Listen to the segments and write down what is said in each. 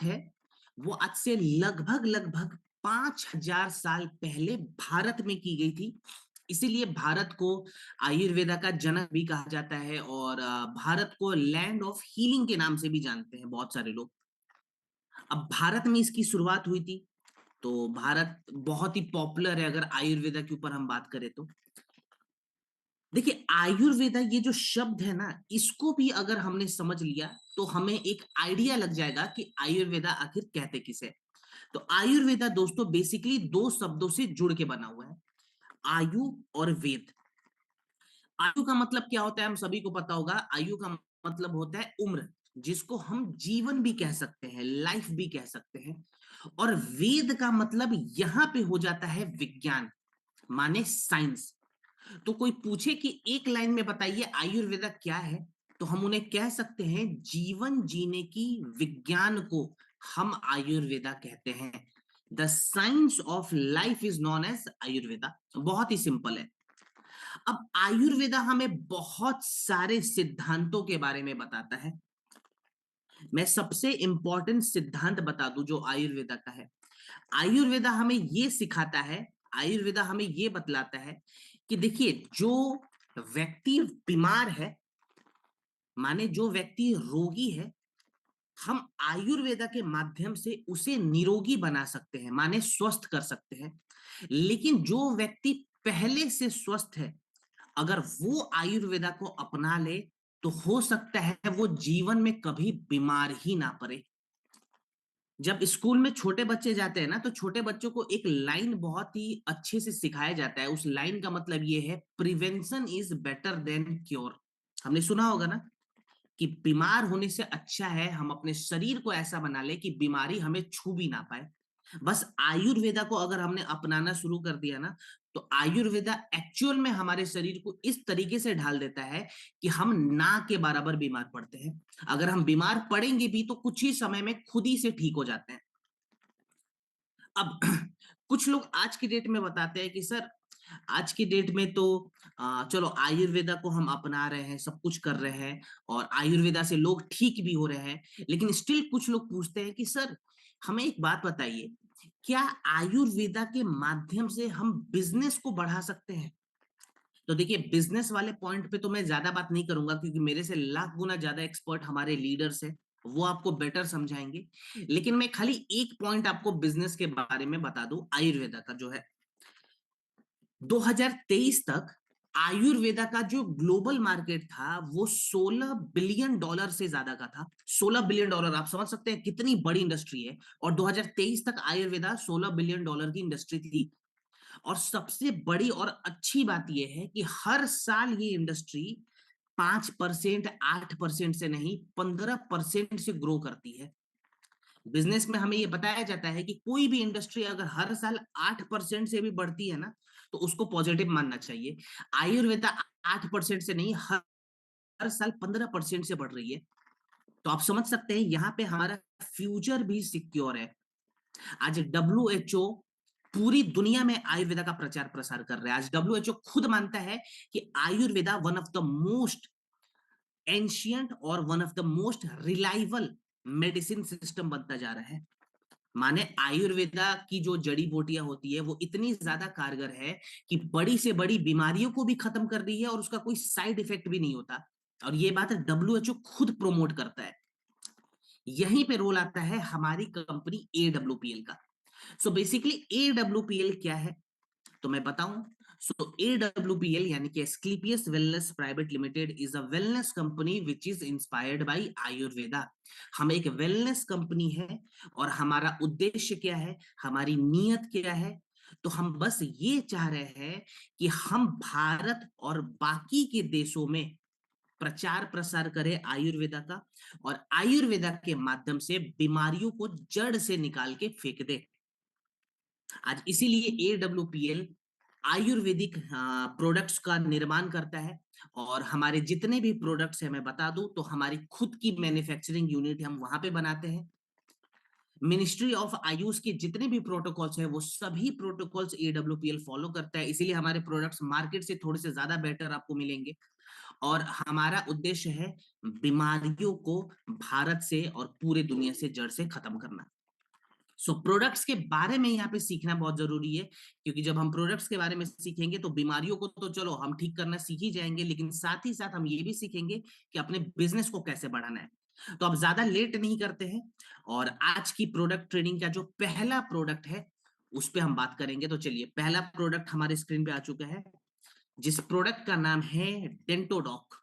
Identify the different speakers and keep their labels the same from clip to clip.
Speaker 1: है वो आज से लगभग लगभग 5,000 साल पहले भारत में की गई थी। इसीलिए भारत को आयुर्वेदा का जनक भी कहा जाता है और भारत को लैंड ऑफ हीलिंग के नाम से भी जानते हैं बहुत सारे लोग। अब भारत में इसकी शुरुआत हुई थी, तो भारत बहुत ही पॉपुलर है अगर आयुर्वेदा के ऊपर हम बात करें तो। देखिए, आयुर्वेदा ये जो शब्द है ना, इसको भी अगर हमने समझ लिया तो हमें एक आइडिया लग जाएगा कि आयुर्वेदा आखिर कहते किसे। तो आयुर्वेदा दोस्तों बेसिकली दो शब्दों से जुड़ के बना हुआ है, आयु और वेद। आयु का मतलब क्या होता है हम सभी को पता होगा। आयु का मतलब होता है उम्र, जिसको हम जीवन भी कह सकते हैं, लाइफ भी कह सकते हैं। और वेद का मतलब यहां पे हो जाता है विज्ञान, माने साइंस। तो कोई पूछे कि एक लाइन में बताइए आयुर्वेदा क्या है, तो हम उन्हें कह सकते हैं जीवन जीने की विज्ञान को हम आयुर्वेदा कहते हैं। The science of life is known as Ayurveda. बहुत ही सिंपल है। अब आयुर्वेदा हमें बहुत सारे सिद्धांतों के बारे में बताता है। मैं सबसे इंपॉर्टेंट सिद्धांत बता दूं जो आयुर्वेदा का है। आयुर्वेदा हमें यह सिखाता है, आयुर्वेदा हमें यह बतलाता है कि देखिए, जो व्यक्ति बीमार है, माने जो व्यक्ति रोगी है, हम आयुर्वेदा के माध्यम से उसे निरोगी बना सकते हैं, माने स्वस्थ कर सकते हैं। लेकिन जो व्यक्ति पहले से स्वस्थ है, अगर वो आयुर्वेदा को अपना ले तो हो सकता है वो जीवन में कभी बीमार ही ना पड़े। जब स्कूल में छोटे बच्चे जाते हैं ना, तो छोटे बच्चों को एक लाइन बहुत ही अच्छे से सिखाया जाता है। उस लाइन का मतलब ये है, prevention is better than cure. हमने सुना होगा ना कि बीमार होने से अच्छा है हम अपने शरीर को ऐसा बना ले कि बीमारी हमें छू भी ना पाए। बस आयुर्वेदा को अगर हमने अपनाना शुरू कर दिया ना, तो आयुर्वेदा एक्चुअल में हमारे शरीर को इस तरीके से ढाल देता है कि हम ना के बराबर बीमार पड़ते हैं। अगर हम बीमार पड़ेंगे भी तो कुछ ही समय में खुद ही से ठीक हो जाते हैं। अब कुछ लोग आज की डेट में बताते हैं कि सर, आज की डेट में तो चलो आयुर्वेदा को हम अपना रहे हैं, सब कुछ कर रहे हैं और आयुर्वेदा से लोग ठीक भी हो रहे हैं, लेकिन स्टिल कुछ लोग पूछते हैं कि सर हमें एक बात बताइए, क्या आयुर्वेदा के माध्यम से हम बिजनेस को बढ़ा सकते हैं? तो देखिए, बिजनेस वाले पॉइंट पे तो मैं ज्यादा बात नहीं करूंगा, क्योंकि मेरे से लाख गुना ज्यादा एक्सपर्ट हमारे लीडर्स हैं, वो आपको बेटर समझाएंगे। लेकिन मैं खाली एक पॉइंट आपको बिजनेस के बारे में बता दूं, आयुर्वेदा का जो है, 2023 तक आयुर्वेदा का जो ग्लोबल मार्केट था वो $16 बिलियन से ज्यादा का था। $16 बिलियन, आप समझ सकते हैं कितनी बड़ी इंडस्ट्री है। और 2023 तक आयुर्वेदा $16 बिलियन की इंडस्ट्री थी। और सबसे बड़ी और अच्छी बात यह है कि हर साल ये इंडस्ट्री 5%, 8% से नहीं, 15% से ग्रो करती है। बिजनेस में हमें ये बताया जाता है कि कोई भी इंडस्ट्री अगर हर साल 8% से भी बढ़ती है ना, तो उसको पॉजिटिव मानना चाहिए। आयुर्वेदा 8% से नहीं, हर साल 15% से बढ़ रही है। तो आप समझ सकते हैं यहां पे हमारा फ्यूचर भी सिक्योर है। आज डब्ल्यूएचओ पूरी दुनिया में आयुर्वेदा का प्रचार प्रसार कर रहा है। आज डब्ल्यूएचओ खुद मानता है कि Ayurveda one of the most ancient और one of the most reliable medicine system बनता जा रहा है। माने आयुर्वेदा की जो जड़ी बूटियां होती है वो इतनी ज्यादा कारगर है कि बड़ी से बड़ी बीमारियों को भी खत्म कर रही है और उसका कोई साइड इफेक्ट भी नहीं होता। और ये बात डब्ल्यूएचओ खुद प्रोमोट करता है। यहीं पे रोल आता है हमारी कंपनी एडब्ल्यूपीएल का। सो बेसिकली एडब्ल्यूपीएल क्या है, तो मैं बताऊं। सो एडब्ल्यूपीएल यानी कि Asclepius wellness private limited is a wellness company which is inspired by Ayurveda. हम एक वेलनेस कंपनी है और हमारा उद्देश्य क्या है, हमारी नीयत क्या है, तो हम बस ये चाह रहे हैं कि हम भारत और बाकी के देशों में प्रचार प्रसार करें आयुर्वेदा का, और आयुर्वेदा के माध्यम से बीमारियों को जड़ से निकाल के फेंक दे। आज इसीलिए एडब्ल्यूपीएल आयुर्वेदिक प्रोडक्ट्स का निर्माण करता है। और हमारे जितने भी प्रोडक्ट्स हैं मैं बता दूं तो हमारी खुद की मैन्युफैक्चरिंग यूनिट हम वहां पे बनाते हैं। मिनिस्ट्री ऑफ आयुष के जितने भी प्रोटोकॉल्स है वो सभी प्रोटोकॉल्स AWPL फॉलो करता है, इसीलिए हमारे प्रोडक्ट्स मार्केट से थोड़े से ज्यादा बेटर आपको मिलेंगे। और हमारा उद्देश्य है बीमारियों को भारत से और पूरे दुनिया से जड़ से खत्म करना। प्रोडक्ट्स के बारे में यहाँ पे सीखना बहुत जरूरी है, क्योंकि जब हम प्रोडक्ट्स के बारे में सीखेंगे तो बीमारियों को तो चलो हम ठीक करना सीख ही जाएंगे, लेकिन साथ ही साथ हम ये भी सीखेंगे कि अपने बिजनेस को कैसे बढ़ाना है। तो अब ज्यादा लेट नहीं करते हैं, और आज की प्रोडक्ट ट्रेनिंग का जो पहला प्रोडक्ट है उस पर हम बात करेंगे। तो चलिए, पहला प्रोडक्ट हमारे स्क्रीन पे आ चुका है, जिस प्रोडक्ट का नाम है डेंटोडॉक।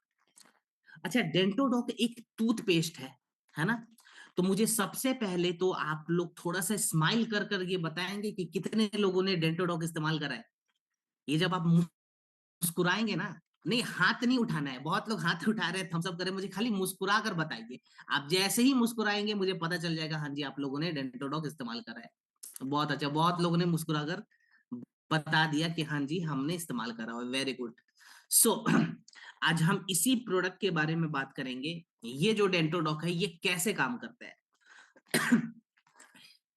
Speaker 1: अच्छा, डेंटोडॉक एक टूथपेस्ट है ना? तो मुझे सबसे पहले तो आप लोग थोड़ा सा स्माइल कर कर ये बताएंगे कि कितने लोगों ने डेंटोडॉक इस्तेमाल करा है। ये जब आप मुस्कुराएंगे ना, नहीं हाथ नहीं उठाना है, बहुत लोग हाथ उठा रहे हैं, थम्स अप कर रहे हैं, मुझे खाली मुस्कुरा कर बताइए। आप जैसे ही मुस्कुराएंगे मुझे पता चल जाएगा, हाँ जी आप लोगों ने डेंटोडॉक इस्तेमाल करा है। बहुत अच्छा, बहुत लोगों ने मुस्कुरा कर बता दिया कि हाँ जी हमने इस्तेमाल करा हुआ है, वेरी गुड। सो आज हम इसी प्रोडक्ट के बारे में बात करेंगे। ये जो डेंटोडॉक है ये कैसे काम करता है।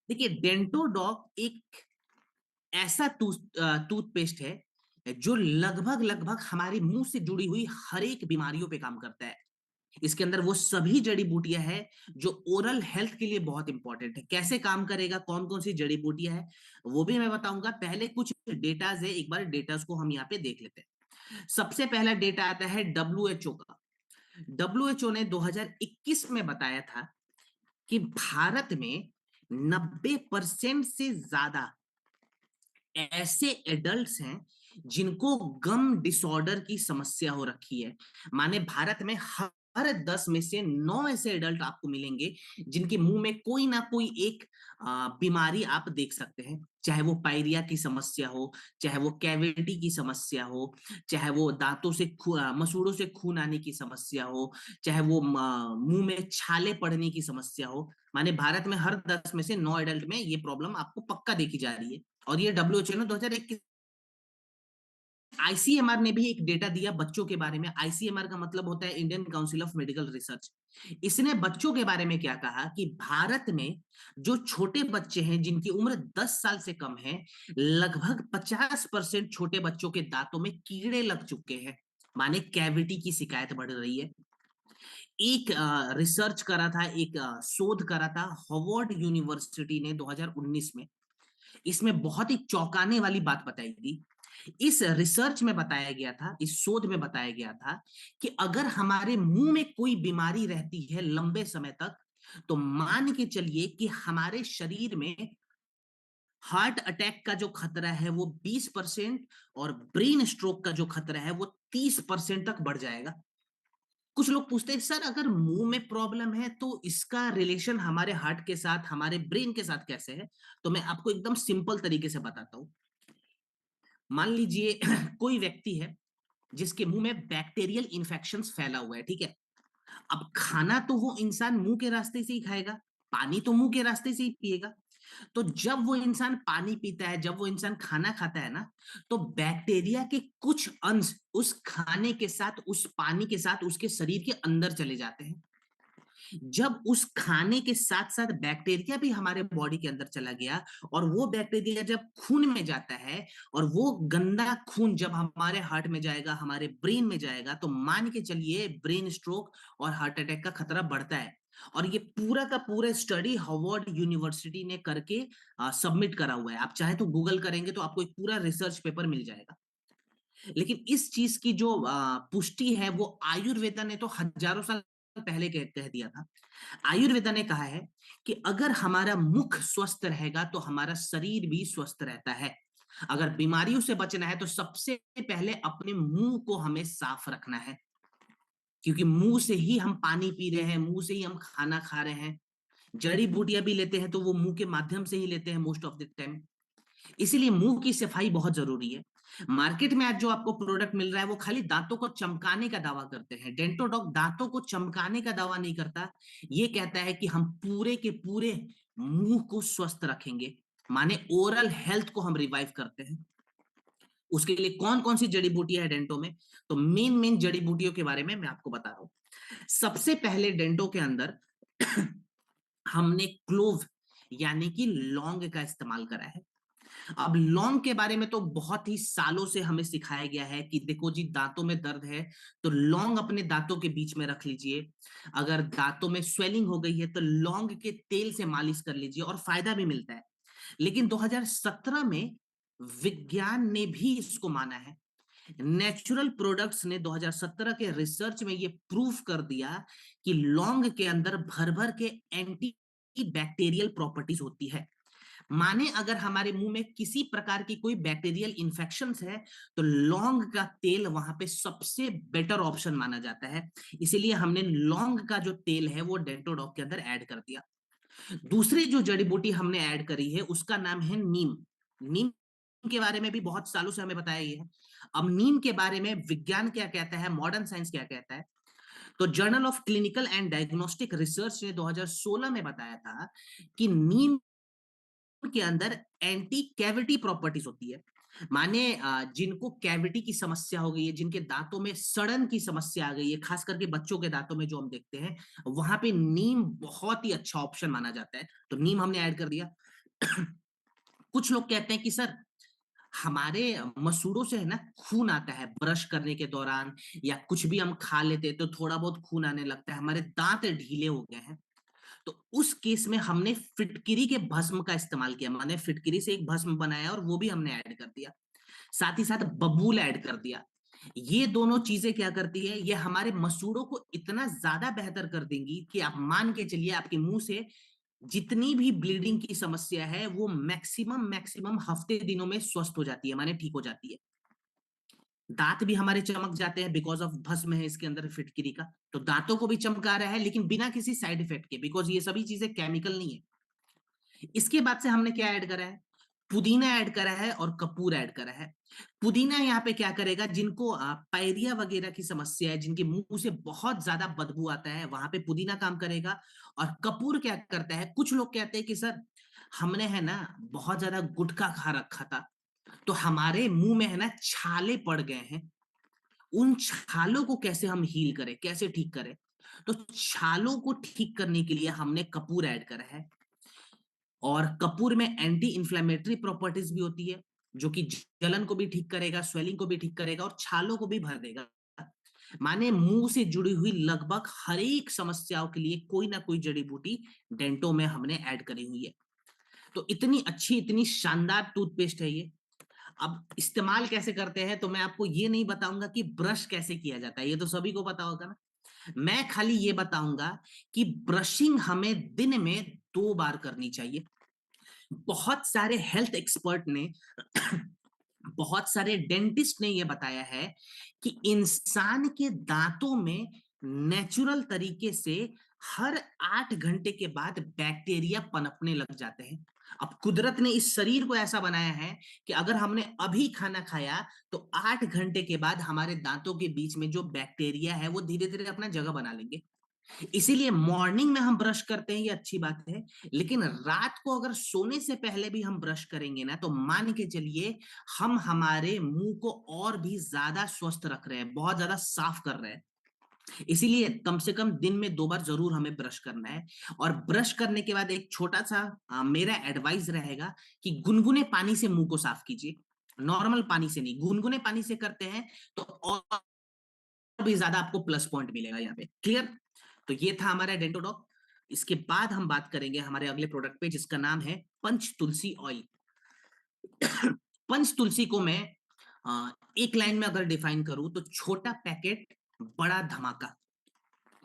Speaker 1: देखिए, डेंटोडॉक एक ऐसा टूथपेस्ट है जो लगभग लगभग हमारे मुंह से जुड़ी हुई हर एक बीमारियों पे काम करता है। इसके अंदर वो सभी जड़ी बूटियां हैं जो ओरल हेल्थ के लिए बहुत इंपॉर्टेंट है। कैसे काम करेगा, कौन कौन सी जड़ी बूटियां हैं, वो भी मैं बताऊंगा। पहले कुछ डेटाज है, एक बार डेटाज को हम यहाँ पे देख लेते हैं। सबसे पहला डेटा आता है WHO का। WHO ने 2021 में बताया था कि भारत में 90% से ज्यादा ऐसे एडल्ट्स हैं जिनको गम डिसऑर्डर की समस्या हो रखी है। माने भारत में हर 10 में से 9 ऐसे एडल्ट आपको मिलेंगे जिनके मुंह में कोई ना कोई एक बीमारी आप देख सकते हैं। चाहे वो पायरिया की समस्या हो, चाहे वो कैविटी की समस्या हो, चाहे वो दांतों से मसूड़ों से खून आने की समस्या हो, चाहे वो मुंह में छाले पड़ने की समस्या हो। माने भारत में हर 10 में से 9 एडल्ट में ये प्रॉब्लम आपको पक्का देखी जा रही है। और ये WHO ने 2021। ICMR ने भी एक डेटा दिया बच्चों के बारे में। ICMR का मतलब होता है Indian council of medical research. इसने बच्चों के बारे में क्या कहा कि भारत में जो छोटे बच्चे हैं जिनकी उम्र 10 साल से कम है, लगभग 50% छोटे बच्चों के दांतों में कीड़े लग चुके हैं। माने कैविटी की शिकायत बढ़ रही है। एक रिसर्च करा था, एक शोध करा था हार्वर्ड यूनिवर्सिटी ने 2019 में। इसमें बहुत ही चौंकाने वाली बात बताई गई। इस रिसर्च में बताया गया था, इस शोध में बताया गया था कि अगर हमारे मुंह में कोई बीमारी रहती है लंबे समय तक, तो मान के चलिए कि हमारे शरीर में हार्ट अटैक का जो खतरा है वो 20% और ब्रेन स्ट्रोक का जो खतरा है वो 30% तक बढ़ जाएगा। कुछ लोग पूछते हैं सर अगर मुंह में प्रॉब्लम है तो इसका रिलेशन हमारे हार्ट के साथ, हमारे ब्रेन के साथ कैसे है? तो मैं आपको एकदम सिंपल तरीके से बताता हूं। मान लीजिए कोई व्यक्ति है जिसके मुंह में बैक्टीरियल इन्फेक्शन फैला हुआ है, ठीक है। अब खाना तो वो इंसान मुंह के रास्ते से ही खाएगा, पानी तो मुंह के रास्ते से ही पिएगा। तो जब वो इंसान पानी पीता है, जब वो इंसान खाना खाता है ना, तो बैक्टीरिया के कुछ अंश उस खाने के साथ, उस पानी के साथ उसके शरीर के अंदर चले जाते हैं। जब उस खाने के साथ साथ बैक्टीरिया भी हमारे बॉडी के अंदर चला गया, और वो बैक्टीरिया जब खून में जाता है, और वो गंदा खून जब हमारे हार्ट में जाएगा, हमारे ब्रेन में जाएगा, तो मान के चलिए ब्रेन स्ट्रोक और हार्ट अटैक का खतरा बढ़ता है। और ये पूरा का पूरा स्टडी हार्वर्ड यूनिवर्सिटी ने करके सबमिट करा हुआ है। आप चाहे तो गूगल करेंगे तो आपको एक पूरा रिसर्च पेपर मिल जाएगा। लेकिन इस चीज की जो पुष्टि है वो आयुर्वेदा ने तो हजारों साल पहले कह दिया था। आयुर्वेदा ने कहा है कि अगर हमारा मुख स्वस्थ रहेगा तो हमारा शरीर भी स्वस्थ रहता है। अगर बीमारियों से बचना है तो सबसे पहले अपने मुंह को हमें साफ रखना है, क्योंकि मुंह से ही हम पानी पी रहे हैं, मुंह से ही हम खाना खा रहे हैं। जड़ी बूटियां भी लेते हैं तो वो मुंह के माध्यम से ही लेते हैं मोस्ट ऑफ द टाइम। इसीलिए मुंह की सफाई बहुत जरूरी है। मार्केट में आज जो आपको प्रोडक्ट मिल रहा है वो खाली दांतों को चमकाने का दावा करते हैं। डेंटोडॉक दांतों को चमकाने का दावा नहीं करता, ये कहता है कि हम पूरे के पूरे मुंह को स्वस्थ रखेंगे। माने ओरल हेल्थ को हम रिवाइव करते हैं। उसके लिए कौन कौन सी जड़ी बूटियां है डेंटो में, तो मेन मेन जड़ी बूटियों के बारे में मैं आपको बता रहा हूं। सबसे पहले डेंटो के अंदर हमने क्लोव यानी कि लौंग का इस्तेमाल करा है। अब लौंग के बारे में तो बहुत ही सालों से हमें सिखाया गया है कि देखो जी, दांतों में दर्द है तो लौंग अपने दांतों के बीच में रख लीजिए। अगर दांतों में स्वेलिंग हो गई है तो लौंग के तेल से मालिश कर लीजिए और फायदा भी मिलता है। लेकिन 2017 में विज्ञान ने भी इसको माना है। नेचुरल प्रोडक्ट्स ने 2017 के रिसर्च में ये प्रूफ कर दिया कि लौंग के अंदर भर भर के एंटी बैक्टीरियल प्रॉपर्टीज होती है। माने अगर हमारे मुंह में किसी प्रकार की कोई बैक्टीरियल इन्फेक्शन है तो लौंग का तेल वहां पे सबसे बेटर ऑप्शन माना जाता है। इसीलिए हमने लौंग का जो तेल है वो डेंटोडॉक के अंदर ऐड कर दिया। दूसरी जो जड़ी बूटी हमने ऐड करी है उसका नाम है नीम। नीम के बारे में भी बहुत सालों से हमें बताया गया है। अब नीम के बारे में विज्ञान क्या कहता है, मॉडर्न साइंस क्या कहता है। तो journal of clinical and diagnostic research ने 2016 में बताया था कि नीम के अंदर एंटी कैविटी प्रॉपर्टीज होती है। माने जिनको कैविटी की समस्या हो गई है, जिनके दांतों में सड़न की समस्या आ गई है, खास करके बच्चों के दांतों में जो हम देखते हैं, वहां पे नीम बहुत ही अच्छा ऑप्शन माना जाता है। तो नीम हमने ऐड कर दिया। कुछ लोग कहते हैं कि सर, हमारे मसूड़ों से है ना खून आता है ब्रश करने के दौरान, या कुछ भी हम खा लेते हैं तो थोड़ा बहुत खून आने लगता है, हमारे दांत ढीले हो गए हैं। तो उस केस में हमने फिटकिरी के भस्म का इस्तेमाल किया। मैंने फिटकिरी से एक भस्म बनाया और वो भी हमने ऐड कर दिया। साथ ही साथ बबूल ऐड कर दिया। ये दोनों चीजें क्या करती है, ये हमारे मसूड़ों को इतना ज्यादा बेहतर कर देंगी कि आप मान के चलिए आपके मुंह से जितनी भी ब्लीडिंग की समस्या है वो मैक्सिमम मैक्सिमम हफ्ते दिनों में स्वस्थ हो जाती है, माने ठीक हो जाती है। दांत भी हमारे चमक जाते हैं बिकॉज ऑफ भस्म है इसके अंदर फिटकिरी का। तो दांतों को भी चमका रहा है लेकिन बिना किसी साइड इफेक्ट के, बिकॉज ये सभी चीजें केमिकल नहीं है। इसके बाद से हमने क्या ऐड करा है, पुदीना ऐड करा है और कपूर ऐड करा है। पुदीना यहाँ पे क्या करेगा, जिनको पायरिया वगैरह की समस्या है, जिनके मुंह से बहुत ज्यादा बदबू आता है, वहां पे पुदीना काम करेगा। और कपूर क्या करता है, कुछ लोग कहते हैं कि सर हमने है ना बहुत ज्यादा गुटखा खा रखा था तो हमारे मुंह में है ना छाले पड़ गए हैं, उन छालों को कैसे हम हील करें, कैसे ठीक करें। तो छालों को ठीक करने के लिए हमने कपूर ऐड करा है। और कपूर में एंटी इंफ्लेमेटरी प्रॉपर्टीज भी होती है, जो कि जलन को भी ठीक करेगा, स्वेलिंग को भी ठीक करेगा और छालों को भी भर देगा। माने मुंह से जुड़ी हुई लगभग हर एक समस्याओं के लिए कोई ना कोई जड़ी बूटी डेंटो में हमने ऐड करी हुई है। तो इतनी अच्छी, इतनी शानदार टूथपेस्ट है ये। अब इस्तेमाल कैसे करते हैं तो मैं आपको ये नहीं बताऊंगा कि ब्रश कैसे किया जाता है, ये तो सभी को पता होगा ना। मैं खाली ये बताऊंगा कि ब्रशिंग हमें दिन में 2 बार करनी चाहिए। बहुत सारे हेल्थ एक्सपर्ट ने बहुत सारे डेंटिस्ट ने यह बताया है कि इंसान के दांतों में नेचुरल तरीके से हर 8 घंटे के बाद बैक्टीरिया पनपने लग जाते हैं। अब कुदरत ने इस शरीर को ऐसा बनाया है कि अगर हमने अभी खाना खाया तो 8 घंटे के बाद हमारे दांतों के बीच में जो बैक्टीरिया है वो धीरे धीरे अपना जगह बना लेंगे। इसीलिए मॉर्निंग में हम ब्रश करते हैं, ये अच्छी बात है। लेकिन रात को अगर सोने से पहले भी हम ब्रश करेंगे ना तो मान के चलिए हम हमारे मुंह को और भी ज्यादा स्वस्थ रख रहे हैं, बहुत ज्यादा साफ कर रहे हैं। इसीलिए कम से कम दिन में 2 बार जरूर हमें ब्रश करना है। और ब्रश करने के बाद एक छोटा सा मेरा एडवाइस रहेगा कि गुनगुने पानी से मुंह को साफ कीजिए। नॉर्मल पानी से नहीं, गुनगुने पानी से करते हैं तो और भी ज्यादा आपको प्लस पॉइंट मिलेगा यहाँ पे। क्लियर। तो ये था हमारा डेंटोडॉक। इसके बाद हम बात करेंगे हमारे अगले प्रोडक्ट पे जिसका नाम है पंच तुलसी ऑयल। पंच तुलसी को मैं एक लाइन में अगर डिफाइन करूं तो छोटा पैकेट, बड़ा धमाका।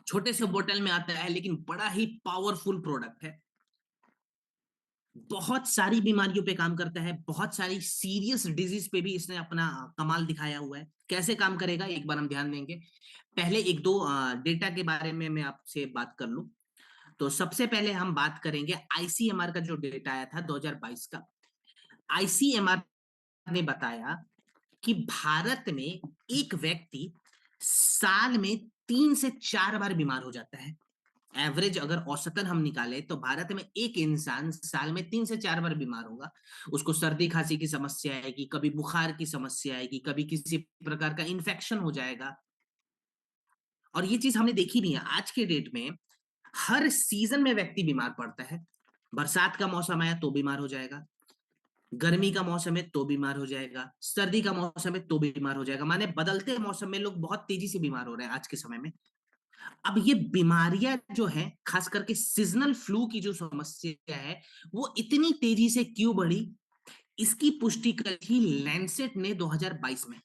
Speaker 1: छोटे से बोतल में आता है लेकिन बड़ा ही पावरफुल प्रोडक्ट है। बहुत सारी बीमारियों पे काम करता है, बहुत सारी सीरियस डिजीज पे भी इसने अपना कमाल दिखाया हुआ है। कैसे काम करेगा एक बार हम ध्यान देंगे। पहले एक दो डेटा के बारे में मैं आपसे बात कर लूं। तो सबसे पहले हम बात करेंगे आईसीएमआर का जो डेटा आया था 2022 का। आईसीएमआर ने बताया कि भारत में एक व्यक्ति साल में 3 से 4 बार बीमार हो जाता है। एवरेज अगर औसतन हम निकाले तो भारत में एक इंसान साल में 3 से 4 बार बीमार होगा। उसको सर्दी खांसी की समस्या आएगी, कभी बुखार की समस्या आएगी, कभी किसी प्रकार का इन्फेक्शन हो जाएगा। और ये चीज हमने देखी भी है आज के डेट में, हर सीजन में व्यक्ति बीमार पड़ता है। बरसात का मौसम आया तो बीमार हो जाएगा, गर्मी का मौसम है तो बीमार हो जाएगा, सर्दी का मौसम है तो बीमार हो जाएगा। माने बदलते मौसम में लोग बहुत तेजी से बीमार हो रहे हैं आज के समय में। अब ये बीमारियां जो है, खास करके सीजनल फ्लू की जो समस्या है, वो इतनी तेजी से क्यों बढ़ी, इसकी पुष्टि करी थी लैंसेट ने 2022 में।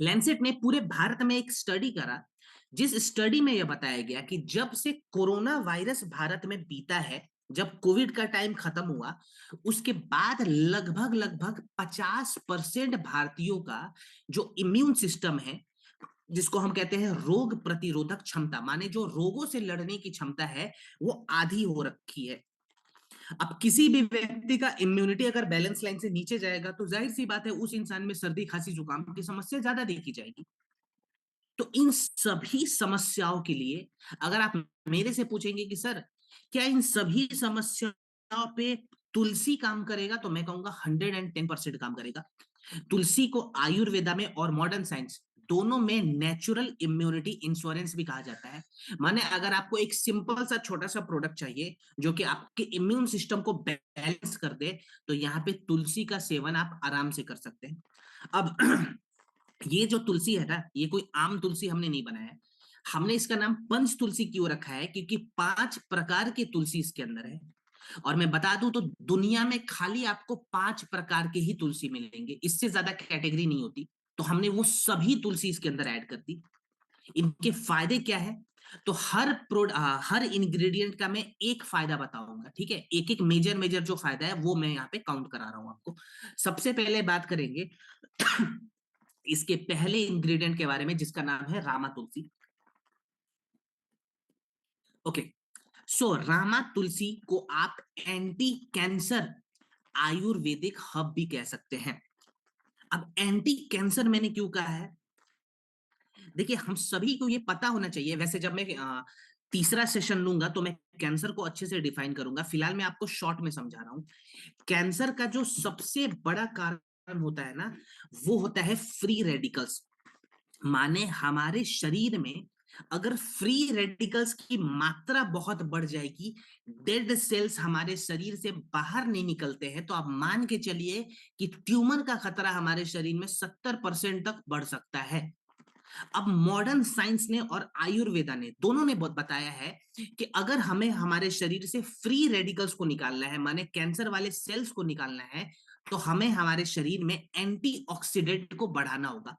Speaker 1: लैंसेट ने पूरे भारत में एक स्टडी करा, जिस स्टडी में यह बताया गया कि जब से कोरोना वायरस भारत में बीता है, जब कोविड का टाइम खत्म हुआ, उसके बाद लगभग लगभग 50% भारतीयों का जो इम्यून सिस्टम है, जिसको हम कहते हैं रोग प्रतिरोधक क्षमता, माने जो रोगों से लड़ने की क्षमता है, वो आधी हो रखी है। अब किसी भी व्यक्ति का इम्यूनिटी अगर बैलेंस लाइन से नीचे जाएगा तो जाहिर सी बात है उस इंसान में सर्दी खांसी जुकाम की समस्या ज्यादा देखी जाएगी। तो इन सभी समस्याओं के लिए अगर आप मेरे से पूछेंगे कि सर क्या इन सभी समस्याओं पे तुलसी काम करेगा, तो मैं कहूंगा 110% काम करेगा। तुलसी को आयुर्वेदा में और मॉडर्न साइंस दोनों में नेचुरल इम्यूनिटी इंश्योरेंस भी कहा जाता है। माने अगर आपको एक सिंपल सा छोटा सा प्रोडक्ट चाहिए जो कि आपके इम्यून सिस्टम को बैलेंस कर दे, तो यहाँ पे तुलसी का सेवन आप आराम से कर सकते हैं। अब ये जो तुलसी है ना, ये कोई आम तुलसी हमने नहीं बनाया है। हमने इसका नाम पंच तुलसी क्यों रखा है, क्योंकि 5 प्रकार के तुलसी इसके अंदर है। और मैं बता दूं तो दुनिया में खाली आपको 5 प्रकार के ही तुलसी मिलेंगे, इससे ज्यादा कैटेगरी नहीं होती। तो हमने वो सभी तुलसी इसके अंदर ऐड कर दी। इनके फायदे क्या है, तो हर इंग्रेडिएंट का मैं एक फायदा बताऊंगा, ठीक है। एक एक मेजर मेजर जो फायदा है वो मैं यहाँ पे काउंट करा रहा हूं आपको। सबसे पहले बात करेंगे इसके पहले इंग्रेडिएंट के बारे में, जिसका नाम है रामा तुलसी। ओके, सो रामा तुलसी को आप एंटी कैंसर आयुर्वेदिक हब भी कह सकते हैं। अब एंटी कैंसर मैंने क्यों कहा है, देखिए हम सभी को ये पता होना चाहिए। वैसे जब मैं तीसरा सेशन लूंगा तो मैं कैंसर को अच्छे से डिफाइन करूंगा, फिलहाल मैं आपको शॉर्ट में समझा रहा हूं। कैंसर का जो सबसे बड़ा कारण होता है ना, वो होता है फ्री रेडिकल्स। माने हमारे शरीर में अगर फ्री रेडिकल्स की मात्रा बहुत बढ़ जाएगी, डेड सेल्स हमारे शरीर से बाहर नहीं निकलते हैं, तो आप मान के चलिए कि ट्यूमर का खतरा हमारे शरीर में 70% तक बढ़ सकता है। अब मॉडर्न साइंस ने और आयुर्वेदा ने दोनों ने बताया है कि अगर हमें हमारे शरीर से फ्री रेडिकल्स को निकालना है, माने कैंसर वाले सेल्स को निकालना है, तो हमें हमारे शरीर में एंटीऑक्सीडेंट को बढ़ाना होगा।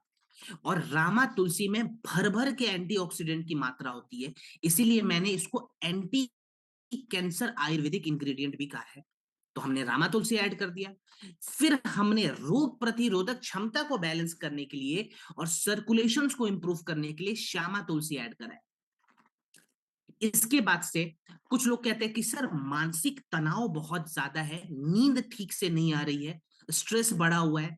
Speaker 1: और रामा तुलसी में भर भर के एंटीऑक्सीडेंट की मात्रा होती है, इसीलिए मैंने इसको एंटी कैंसर आयुर्वेदिक इंग्रेडिएंट भी कहा है। तो हमने रामा तुलसी ऐड कर दिया। फिर हमने रोग प्रतिरोधक क्षमता को बैलेंस करने के लिए और सर्कुलेशन को इंप्रूव करने के लिए श्यामा तुलसी ऐड करा है। इसके बाद से कुछ लोग कहते हैं कि सर मानसिक तनाव बहुत ज्यादा है, नींद ठीक से नहीं आ रही है, स्ट्रेस बढ़ा हुआ है।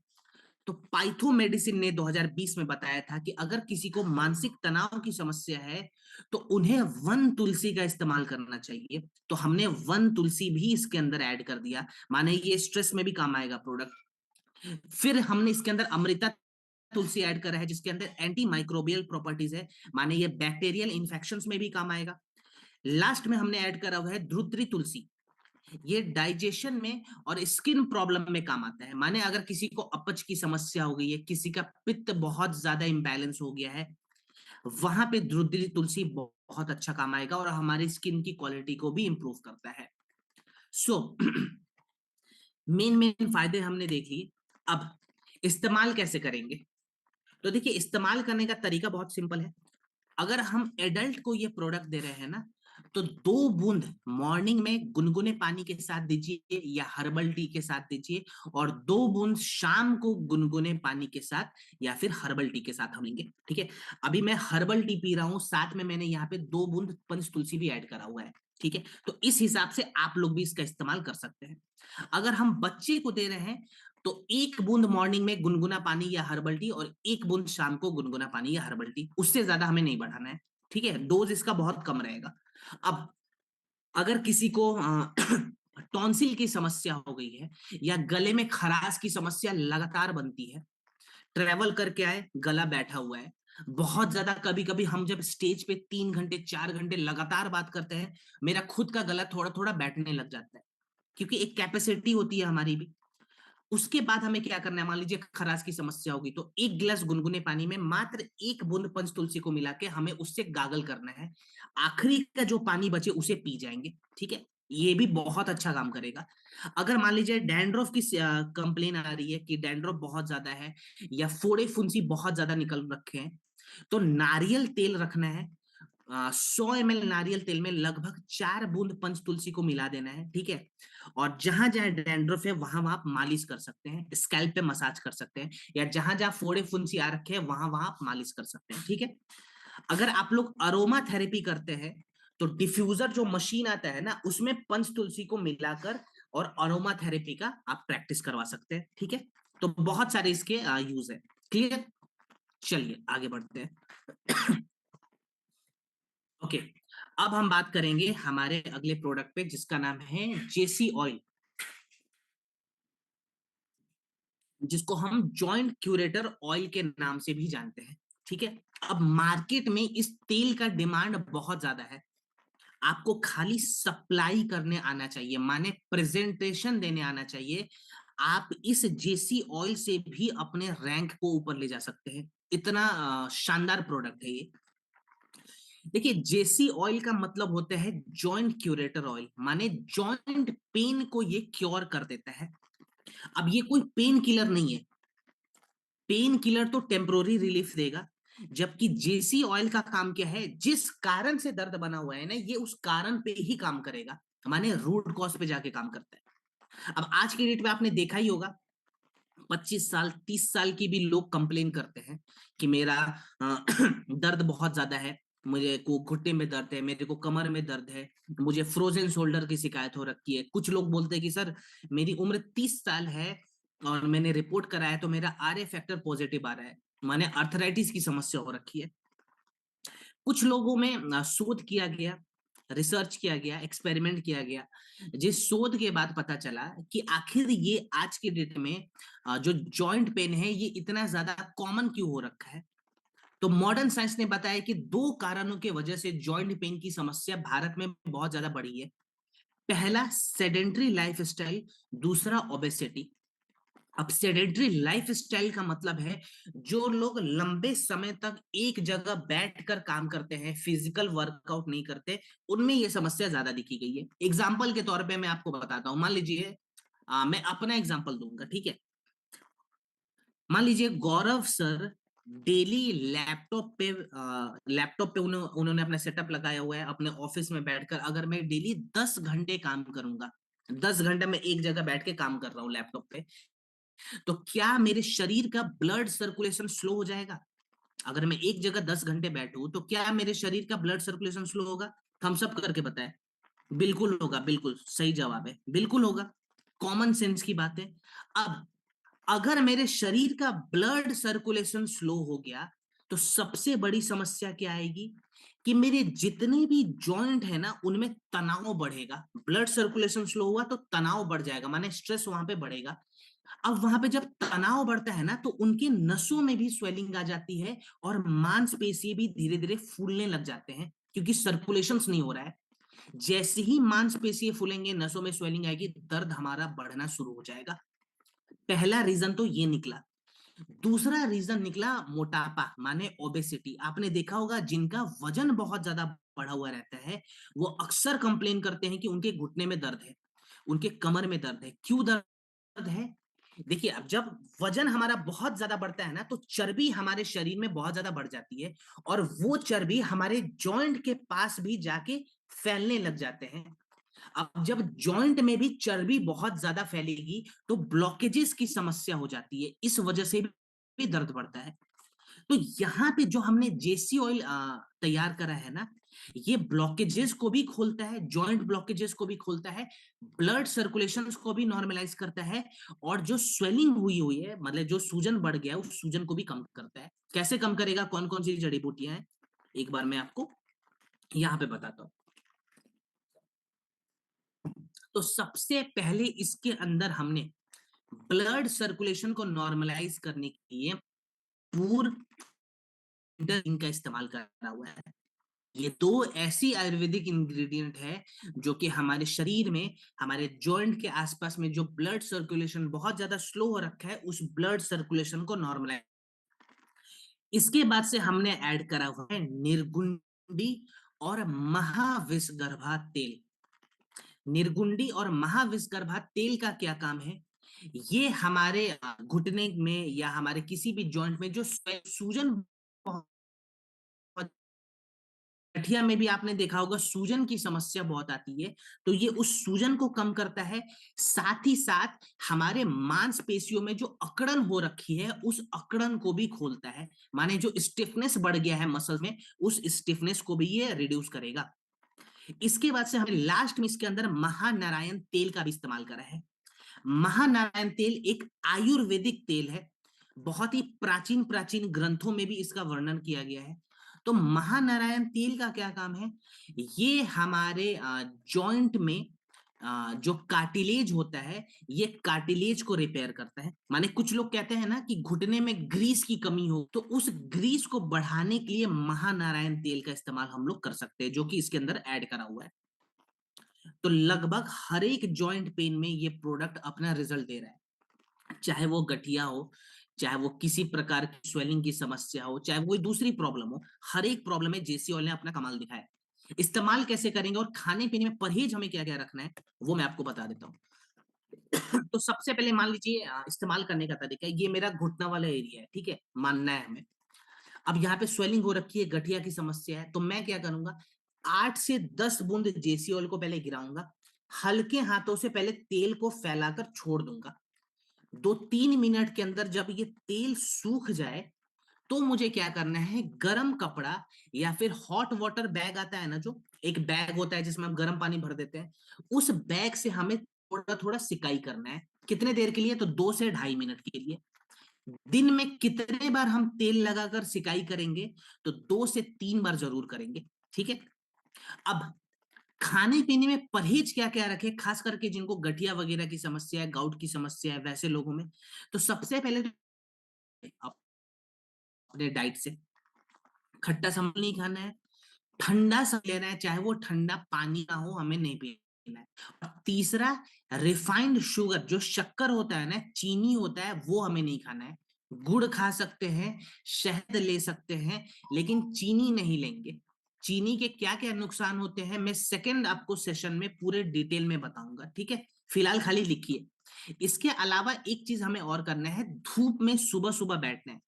Speaker 1: तो पाइथो मेडिसिन ने 2020 में बताया था कि अगर किसी को मानसिक तनाव की समस्या है तो उन्हें वन तुलसी का इस्तेमाल करना चाहिए। तो हमने वन तुलसी भी इसके अंदर ऐड कर दिया, माने ये स्ट्रेस में भी काम आएगा प्रोडक्ट। फिर हमने इसके अंदर अमृता तुलसी ऐड करा है, जिसके अंदर एंटी माइक्रोबियल प्रॉपर्टीज है, माने ये बैक्टीरियल इन्फेक्शंस में भी काम आएगा। लास्ट में हमने ऐड करा हुआ है ध्रुत्री तुलसी। ये डाइजेशन में और स्किन प्रॉब्लम में काम आता है, माने अगर किसी को अपच की समस्या हो गई है, किसी का पित्त बहुत ज्यादा इंबैलेंस हो गया है, वहां पे ध्रुद्री तुलसी बहुत अच्छा काम आएगा और हमारी स्किन की क्वालिटी को भी इंप्रूव करता है। सो मेन मेन फायदे हमने देख लिए। अब इस्तेमाल कैसे करेंगे, तो देखिए इस्तेमाल करने का तरीका बहुत सिंपल है। अगर हम एडल्ट को ये प्रोडक्ट दे रहे हैं ना, तो 2 बूंद मॉर्निंग में गुनगुने पानी के साथ दीजिए या हर्बल टी के साथ दीजिए, और 2 बूंद शाम को गुनगुने पानी के साथ या फिर हर्बल टी के साथ हम लेंगे, ठीक है। अभी मैं हर्बल टी पी रहा हूं, साथ में मैंने यहाँ पे 2 बूंद पंच तुलसी भी ऐड करा हुआ है, ठीक है। तो इस हिसाब से आप लोग भी इसका इस्तेमाल कर सकते हैं। अगर हम बच्चे को दे रहे हैं तो 1 बूंद मॉर्निंग में गुनगुना पानी या हर्बल टी और 1 बूंद शाम को गुनगुना पानी या हर्बल टी, उससे ज्यादा हमें नहीं बढ़ाना है, ठीक है। डोज इसका बहुत कम रहेगा। अब अगर किसी को टॉन्सिल की समस्या हो गई है या गले में खराश की समस्या लगातार बनती है, ट्रेवल करके आए गला बैठा हुआ है, बहुत ज्यादा, कभी कभी हम जब स्टेज पे 3 घंटे 4 घंटे लगातार बात करते हैं, मेरा खुद का गला थोड़ा थोड़ा बैठने लग जाता है, क्योंकि एक कैपेसिटी होती है हमारी भी। उसके बाद हमें क्या करना है, मान लीजिए खराश की समस्या होगी, तो 1 गिलास गुनगुने पानी में मात्र 1 बूंद पंचतुलसी को मिला के हमें उससे गागल करना है। आखिरी का जो पानी बचे उसे पी जाएंगे, ठीक है। ये भी बहुत अच्छा काम करेगा। अगर मान लीजिए डैंड्रफ की कंप्लेन आ रही है कि डैंड्रफ बहुत ज्यादा है, या फोड़े फुंसी बहुत ज्यादा निकल रखे हैं, तो नारियल तेल रखना है। 100 ml नारियल तेल में लगभग 4 बूंद पंचतुलसी को मिला देना है, ठीक है। और जहां जहां डैंड्रफ है वहां वहां आप मालिश कर सकते हैं, स्कैल्प पे मसाज कर सकते हैं, या जहां जहां फोड़े फुंसी आ रखे हैं वहां वहां आप मालिश कर सकते हैं, ठीक है। अगर आप लोग अरोमा थेरेपी करते हैं, तो डिफ्यूजर जो मशीन आता है ना, उसमें पंचतुलसी को मिलाकर और अरोमा थेरेपी का आप प्रैक्टिस करवा सकते हैं, ठीक है। तो बहुत सारे इसके यूज है। क्लियर? चलिए आगे बढ़ते हैं। ओके, अब हम बात करेंगे हमारे अगले प्रोडक्ट पे, जिसका नाम है जेसी ऑयल, जिसको हम जॉइंट क्यूरेटर ऑयल के नाम से भी जानते हैं, ठीक है। अब मार्केट में इस तेल का डिमांड बहुत ज्यादा है। आपको खाली सप्लाई करने आना चाहिए, माने प्रेजेंटेशन देने आना चाहिए। आप इस जेसी ऑयल से भी अपने रैंक को ऊपर ले जा सकते हैं, इतना शानदार प्रोडक्ट है ये। देखिए, जेसी ऑयल का मतलब होता है जॉइंट क्यूरेटर ऑयल, माने जॉइंट पेन को ये क्योर कर देता है। अब ये कोई पेन किलर नहीं है, पेन किलर तो टेम्पोररी रिलीफ देगा, जबकि जेसी ऑयल का काम क्या है, जिस कारण से दर्द बना हुआ है ना, ये उस कारण पे ही काम करेगा, माने रूट कॉज पे जाके काम करता है। अब आज की डेट में आपने देखा ही होगा, 25 साल 30 साल की भी लोग कंप्लेन करते हैं कि मेरा दर्द बहुत ज्यादा है, मुझे को घुटने में दर्द है, मेरे को कमर में दर्द है, मुझे फ्रोजन शोल्डर की शिकायत हो रखी है। कुछ लोग बोलते हैं कि सर, मेरी उम्र 30 साल है और मैंने रिपोर्ट कराया तो मेरा आर ए फैक्टर पॉजिटिव आ रहा है, माने अर्थराइटिस की समस्या हो रखी है। कुछ लोगों में शोध किया गया, रिसर्च किया गया, एक्सपेरिमेंट किया गया, जिस शोध के बाद पता चला कि आखिर ये आज के डेट में जो जॉइंट पेन है ये इतना ज्यादा कॉमन क्यों हो रखा है। तो मॉडर्न साइंस ने बताया कि 2 कारणों की वजह से जॉइंट पेन की समस्या भारत में बहुत ज्यादा बढ़ी है। पहला, सेडेंट्री लाइफस्टाइल, दूसरा ओबेसिटी। अब सेडेंट्री लाइफस्टाइल का मतलब है जो लोग लंबे समय तक एक जगह बैठकर काम करते हैं, फिजिकल वर्कआउट नहीं करते, उनमें यह समस्या ज्यादा दिखी गई है। एग्जाम्पल के तौर पे मैं आपको बताता हूं, मान लीजिए मैं अपना एग्जाम्पल दूंगा, ठीक है। मान लीजिए गौरव सर डेली लैपटॉप पे उन्होंने अपना सेटअप लगाया हुआ है, अपने ऑफिस में बैठकर अगर मैं डेली 10 घंटे काम करूंगा, 10 घंटे में एक जगह बैठ के काम कर रहा हूँ लैपटॉप पे, तो क्या मेरे शरीर का ब्लड सर्कुलेशन स्लो हो जाएगा? अगर मैं एक जगह 10 घंटे बैठूं तो क्या मेरे शरीर का ब्लड सर्कुलेशन स्लो होगा? थम्स अप करके बताएं। बिल्कुल होगा, बिल्कुल सही जवाब है, बिल्कुल होगा। कॉमन सेंस की बात है। अब अगर मेरे शरीर का ब्लड सर्कुलेशन स्लो हो गया, तो सबसे बड़ी समस्या क्या आएगी कि मेरे जितने भी जॉइंट है ना उनमें तनाव बढ़ेगा। ब्लड सर्कुलेशन स्लो हुआ तो तनाव बढ़ जाएगा, माने स्ट्रेस वहां पे बढ़ेगा। अब वहां पे जब तनाव बढ़ता है ना, तो उनके नसों में भी स्वेलिंग आ जाती है, और मांसपेशी भी धीरे धीरे फूलने लग जाते हैं, क्योंकि सर्कुलेशन नहीं हो रहा है। जैसे ही मांसपेशी फूलेंगे, नसों में स्वेलिंग आएगी, दर्द हमारा बढ़ना शुरू हो जाएगा। पहला रीजन तो ये निकला। दूसरा रीजन निकला मोटापा, माने ओबेसिटी। आपने देखा होगा जिनका वजन बहुत ज्यादा बढ़ा हुआ रहता है, वो अक्सर कंप्लेन करते हैं कि उनके घुटने में दर्द है, उनके कमर में दर्द है। क्यों दर्द है? देखिए, अब जब वजन हमारा बहुत ज्यादा बढ़ता है ना, तो चर्बी हमारे शरीर में बहुत ज्यादा बढ़ जाती है, और वो चर्बी हमारे जॉइंट के पास भी जाके फैलने लग जाते हैं। अब जब जॉइंट में भी चर्बी बहुत ज्यादा फैलेगी, तो ब्लॉकेजेस की समस्या हो जाती है, इस वजह से भी दर्द बढ़ता है। तो यहाँ पे जो हमने जेसी ऑयल तैयार करा है ना, ये ब्लॉकेजेस को भी खोलता है, जॉइंट ब्लॉकेजेस को भी खोलता है, ब्लड सर्कुलेशन को भी नॉर्मलाइज करता है, और जो स्वेलिंग हुई हुई है, मतलब जो सूजन बढ़ गया है, उस सूजन को भी कम करता है। कैसे कम करेगा, कौन कौन सी जड़ी बूटियां हैं, एक बार मैं आपको यहाँ पे बताता हूँ। तो सबसे पहले इसके अंदर हमने ब्लड सर्कुलेशन को नॉर्मलाइज करने के लिए पूर्व का इस्तेमाल करा हुआ है। ये दो ऐसी आयुर्वेदिक इंग्रेडिएंट है जो कि हमारे शरीर में, हमारे जॉइंट के आसपास में जो ब्लड सर्कुलेशन बहुत ज्यादा स्लो हो रखा है, उस ब्लड सर्कुलेशन को नॉर्मलाइज। इसके बाद से हमने ऐड करा हुआ है निर्गुंडी और महाविषगर्भा तेल। निर्गुंडी और महाविषगर्भा तेल का क्या काम है? ये हमारे घुटने में या हमारे किसी भी जॉइंट में जो सूजन, गठिया में भी आपने देखा होगा सूजन की समस्या बहुत आती है, तो ये उस सूजन को कम करता है। साथ ही साथ हमारे मांसपेशियों में जो अकड़न हो रखी है, उस अकड़न को भी खोलता है। माने जो स्टिफनेस बढ़ गया है मसल में, उस स्टिफनेस को भी ये रिड्यूस करेगा। इसके बाद से हमने लास्ट में इसके अंदर महानारायण तेल का भी इस्तेमाल करा है। महानारायण तेल एक आयुर्वेदिक तेल है। बहुत ही प्राचीन प्राचीन ग्रंथों में भी इसका वर्णन किया गया है। तो महानारायण तेल का क्या काम है? ये हमारे जॉइंट में जो कार्टिलेज होता है, ये कार्टिलेज को रिपेयर करता है। माने कुछ लोग कहते हैं ना कि घुटने में ग्रीस की कमी हो, तो उस ग्रीस को बढ़ाने के लिए महानारायण तेल का इस्तेमाल हम लोग कर सकते हैं, जो कि इसके अंदर ऐड करा हुआ है। तो लगभग हर एक जॉइंट पेन में ये प्रोडक्ट अपना रिजल्ट दे रहा है। चाहे वो गठिया हो, चाहे वो किसी प्रकार की स्वेलिंग की समस्या हो, चाहे वो कोई दूसरी प्रॉब्लम हो, हर एक प्रॉब्लम में जेसी ऑयल ने अपना कमाल दिखाया है। इस्तेमाल कैसे करेंगे और खाने पीने में परहेज हमें क्या क्या रखना है, वो मैं आपको बता देता हूँ। तो सबसे पहले मान लीजिए इस्तेमाल करने का तरीका, ये मेरा घुटना वाला एरिया है, ठीक है, मानना है हमें। अब यहाँ पे स्वेलिंग हो रखी है, गठिया की समस्या है, तो मैं क्या करूंगा, 8 से 10 बूंद जेसी ऑयल को पहले गिराऊंगा, हल्के हाथों से पहले तेल को फैलाकर छोड़ दूंगा। 2-3 मिनट के अंदर जब ये तेल सूख जाए, तो मुझे क्या करना है, गरम कपड़ा या फिर हॉट वाटर बैग आता है ना, जो एक बैग होता है जिसमें हम गर्म पानी भर देते हैं, उस बैग से हमें थोड़ा थोड़ा सिकाई करना है। कितने देर के लिए? तो 2 से 2.5 मिनट के लिए। दिन में कितने बार हम तेल लगाकर सिकाई करेंगे? तो 2 से 3 बार जरूर करेंगे, ठीक है। अब खाने पीने में परहेज क्या क्या रखें, खास करके जिनको गठिया वगैरह की समस्या है, गाउट की समस्या है, वैसे लोगों में। तो सबसे पहले तो अपने डाइट से खट्टा सामान नहीं खाना है, ठंडा सब लेना है, चाहे वो ठंडा पानी ना हो, हमें नहीं पीना है। और तीसरा, रिफाइंड शुगर, जो शक्कर होता है ना, चीनी होता है, वो हमें नहीं खाना है। गुड़ खा सकते हैं, शहद ले सकते हैं, लेकिन चीनी नहीं लेंगे। चीनी के क्या क्या नुकसान होते हैं, मैं सेकंड आपको सेशन में पूरे डिटेल में बताऊंगा, ठीक है। फिलहाल खाली लिखिए। इसके अलावा एक चीज हमें और करना है, धूप में सुबह सुबह बैठना है।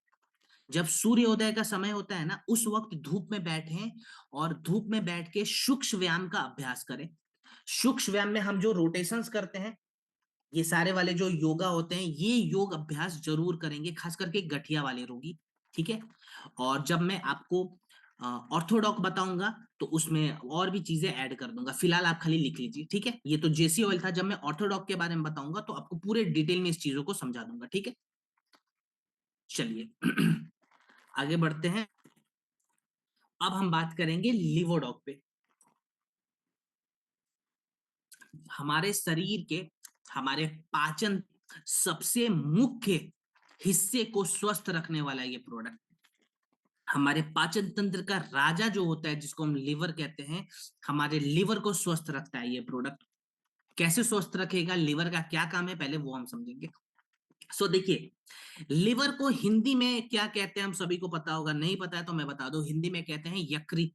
Speaker 1: जब सूर्योदय का समय होता है ना, उस वक्त धूप में बैठें और धूप में बैठ के सूक्ष्म व्यायाम का अभ्यास करें। सूक्ष्म व्यायाम में हम जो रोटेशंस करते हैं, ये सारे वाले जो योगा होते हैं, ये योग अभ्यास जरूर करेंगे, खास करके गठिया वाले रोगी, ठीक है। और जब मैं आपको ऑर्थोडॉक बताऊंगा, तो उसमें और भी चीजें ऐड कर दूंगा। फिलहाल आप खाली लिख लीजिए, ठीक है। ये तो जेसी ऑयल था, जब मैं ऑर्थोडॉक के बारे में बताऊंगा तो आपको पूरे डिटेल में इस चीजों को समझा दूंगा, ठीक है। चलिए आगे बढ़ते हैं। अब हम बात करेंगे लिवोडॉक पे। हमारे शरीर के, हमारे पाचन सबसे मुख्य हिस्से को स्वस्थ रखने वाला ये प्रोडक्ट। हमारे पाचन तंत्र का राजा जो होता है, जिसको हम लिवर कहते हैं, हमारे लिवर को स्वस्थ रखता है ये प्रोडक्ट। कैसे स्वस्थ रखेगा, लिवर का क्या काम है, पहले वो हम समझेंगे। देखिए, लिवर को हिंदी में क्या कहते हैं, हम सभी को पता होगा, नहीं पता है तो मैं बता दूं, हिंदी में कहते हैं यकृत,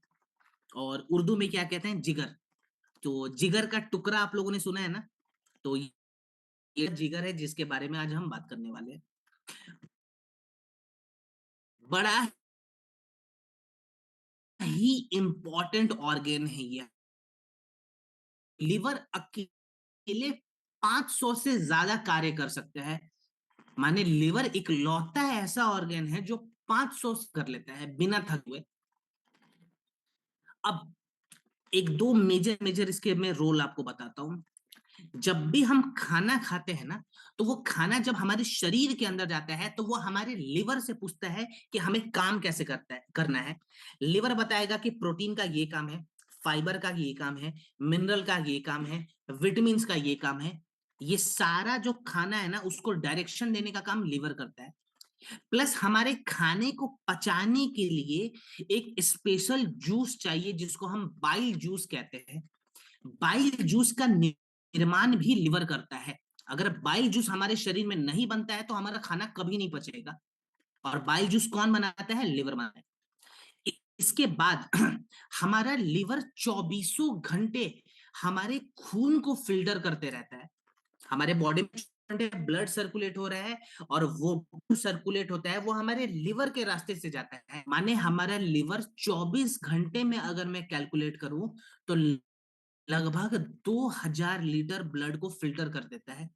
Speaker 1: और उर्दू में क्या कहते हैं, जिगर। तो जिगर का टुकड़ा आप लोगों ने सुना है ना, तो ये जिगर है जिसके बारे में आज हम बात करने वाले हैं। बड़ा ही इंपॉर्टेंट ऑर्गेन है ये। लिवर अकेले 500 से ज्यादा कार्य कर सकते हैं। माने लिवर एक लौता ऐसा ऑर्गेन है जो 500 कर लेता है बिना थके हुए। अब एक दो मेजर मेजर इसके मैं रोल आपको बताता हूं। जब भी हम खाना खाते हैं ना, तो वो खाना जब हमारे शरीर के अंदर जाता है, तो वो हमारे लिवर से पूछता है कि हमें काम कैसे करना है। लिवर बताएगा कि प्रोटीन का ये काम है, फाइबर का ये काम है, मिनरल का ये काम है, विटामिन का ये काम है। ये सारा जो खाना है ना, उसको डायरेक्शन देने का काम लिवर करता है। प्लस हमारे खाने को पचाने के लिए एक स्पेशल जूस चाहिए जिसको हम बाइल जूस कहते हैं। बाइल जूस का निर्माण भी लिवर करता है। अगर बाइल जूस हमारे शरीर में नहीं बनता है तो हमारा खाना कभी नहीं पचेगा। और बाइल जूस कौन बनाता है? लिवर बनाता है। इसके बाद हमारा लिवर 24 घंटे हमारे खून को फिल्टर करते रहता है। हमारे बॉडी में ब्लड सर्कुलेट हो रहा है और वो सर्कुलेट होता है वो हमारे लिवर के रास्ते से जाता है। माने हमारा लिवर 24 घंटे में अगर मैं कैलकुलेट करूं तो लगभग 2000 लीटर ब्लड को फिल्टर कर देता है।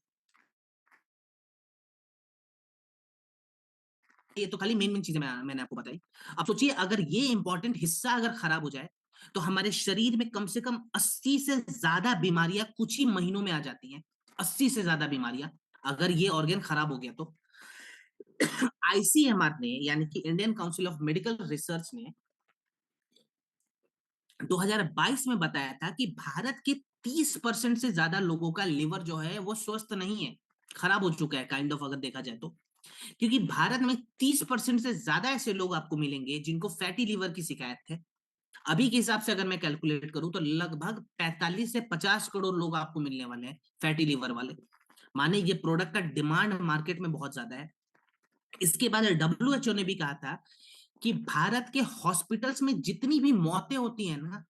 Speaker 1: ये तो खाली मेन मेन चीजें मैंने आपको बताई। अब सोचिए अगर ये इंपॉर्टेंट हिस्सा अगर खराब हो जाए तो हमारे शरीर में कम से कम 80 से ज्यादा बीमारियां कुछ ही महीनों में आ जाती हैं। 80 से ज्यादा बीमारियां अगर ये ऑर्गन खराब हो गया तो। आईसीएमआर ने यानी कि Indian council of medical research ने 2022 में बताया था कि भारत के 30% से ज्यादा लोगों का लिवर जो है वो स्वस्थ नहीं है, खराब हो चुका है काइंड ऑफ, अगर देखा जाए तो। क्योंकि भारत में 30% से ज्यादा ऐसे लोग आपको मिलेंगे जिनको फैटी लिवर की शिकायत है। अभी के हिसाब से अगर मैं कैलकुलेट करूं तो लगभग 45 से 50 करोड़ लोग आपको मिलने वाले हैं फैटी लिवर वाले। माने ये प्रोडक्ट का डिमांड मार्केट में बहुत ज्यादा है। इसके बाद डब्ल्यूएचओ ने भी कहा था कि भारत के हॉस्पिटल्स में जितनी भी मौतें होती हैं ना,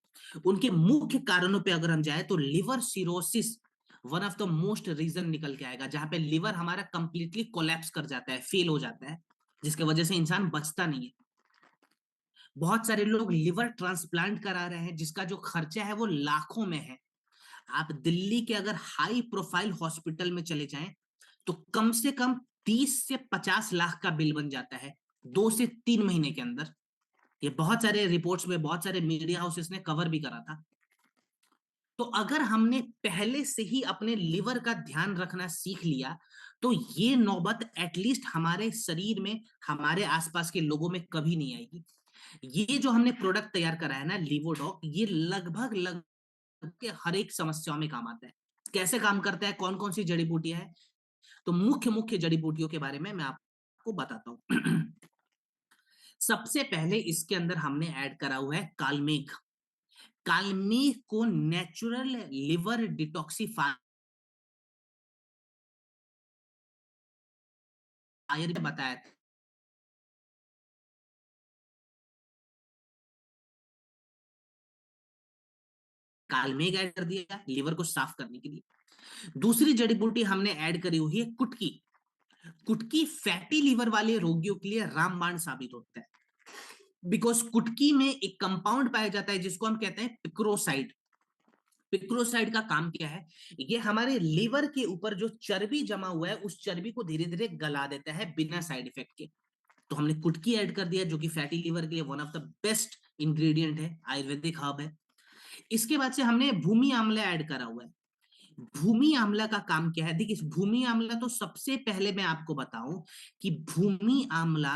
Speaker 1: उनके मुख्य कारणों पे अगर हम जाए तो liver cirrhosis one of the most reason निकल के आएगा, जहां पे लिवर हमारा कंप्लीटली कोलैप्स कर जाता है, फेल हो जाता है, जिसकी वजह से इंसान बचता नहीं है। बहुत सारे लोग लिवर ट्रांसप्लांट करा रहे हैं जिसका जो खर्चा है वो लाखों में है। आप दिल्ली के अगर हाई प्रोफाइल हॉस्पिटल में चले जाएं तो कम से कम 30 से 50 लाख का बिल बन जाता है 2 से 3 महीने के अंदर। ये बहुत सारे रिपोर्ट्स में बहुत सारे मीडिया हाउसेस ने कवर भी करा था। तो अगर हमने पहले से ही अपने लिवर का ध्यान रखना सीख लिया तो ये नौबत एटलीस्ट हमारे शरीर में, हमारे आसपास के लोगों में कभी नहीं आएगी। ये जो हमने प्रोडक्ट तैयार करा है ना लिवोडॉक, ये लगभग लगभग के हर एक समस्याओं में काम आता है। कैसे काम करता है, कौन कौन सी जड़ी बूटियां है, तो मुख्य मुख्य जड़ी बूटियों के बारे में मैं आपको बताता हूँ। सबसे पहले इसके अंदर हमने ऐड करा हुआ है कालमेघ। कालमेघ को नेचुरल लिवर डिटॉक्सिफायर बताया था। कालमेघ ऐड कर दिया लिवर को साफ करने के लिए। दूसरी जड़ी बूटी हमने ऐड करी हुई है कुटकी। कुटकी फैटी लिवर वाले रोगियों के लिए रामबाण साबित होता है। बिकॉज कुटकी में एक कंपाउंड पाया जाता है जिसको हम कहते हैं पिक्रोसाइड। पिक्रोसाइड का काम क्या है? ये हमारे लिवर के ऊपर जो चर्बी जमा हुआ है उस चर्बी को धीरे धीरे गला देता है बिना साइड इफेक्ट के। तो हमने कुटकी ऐड कर दिया जो कि फैटी लिवर के लिए one of the best ingredient है, आयुर्वेदिक हर्ब है। इसके बाद से हमने भूमि आंवला ऐड करा हुआ है। भूमि आंवला का काम क्या है? देखिए भूमि आंवला तो सबसे पहले मैं आपको बताऊं कि भूमि आंवला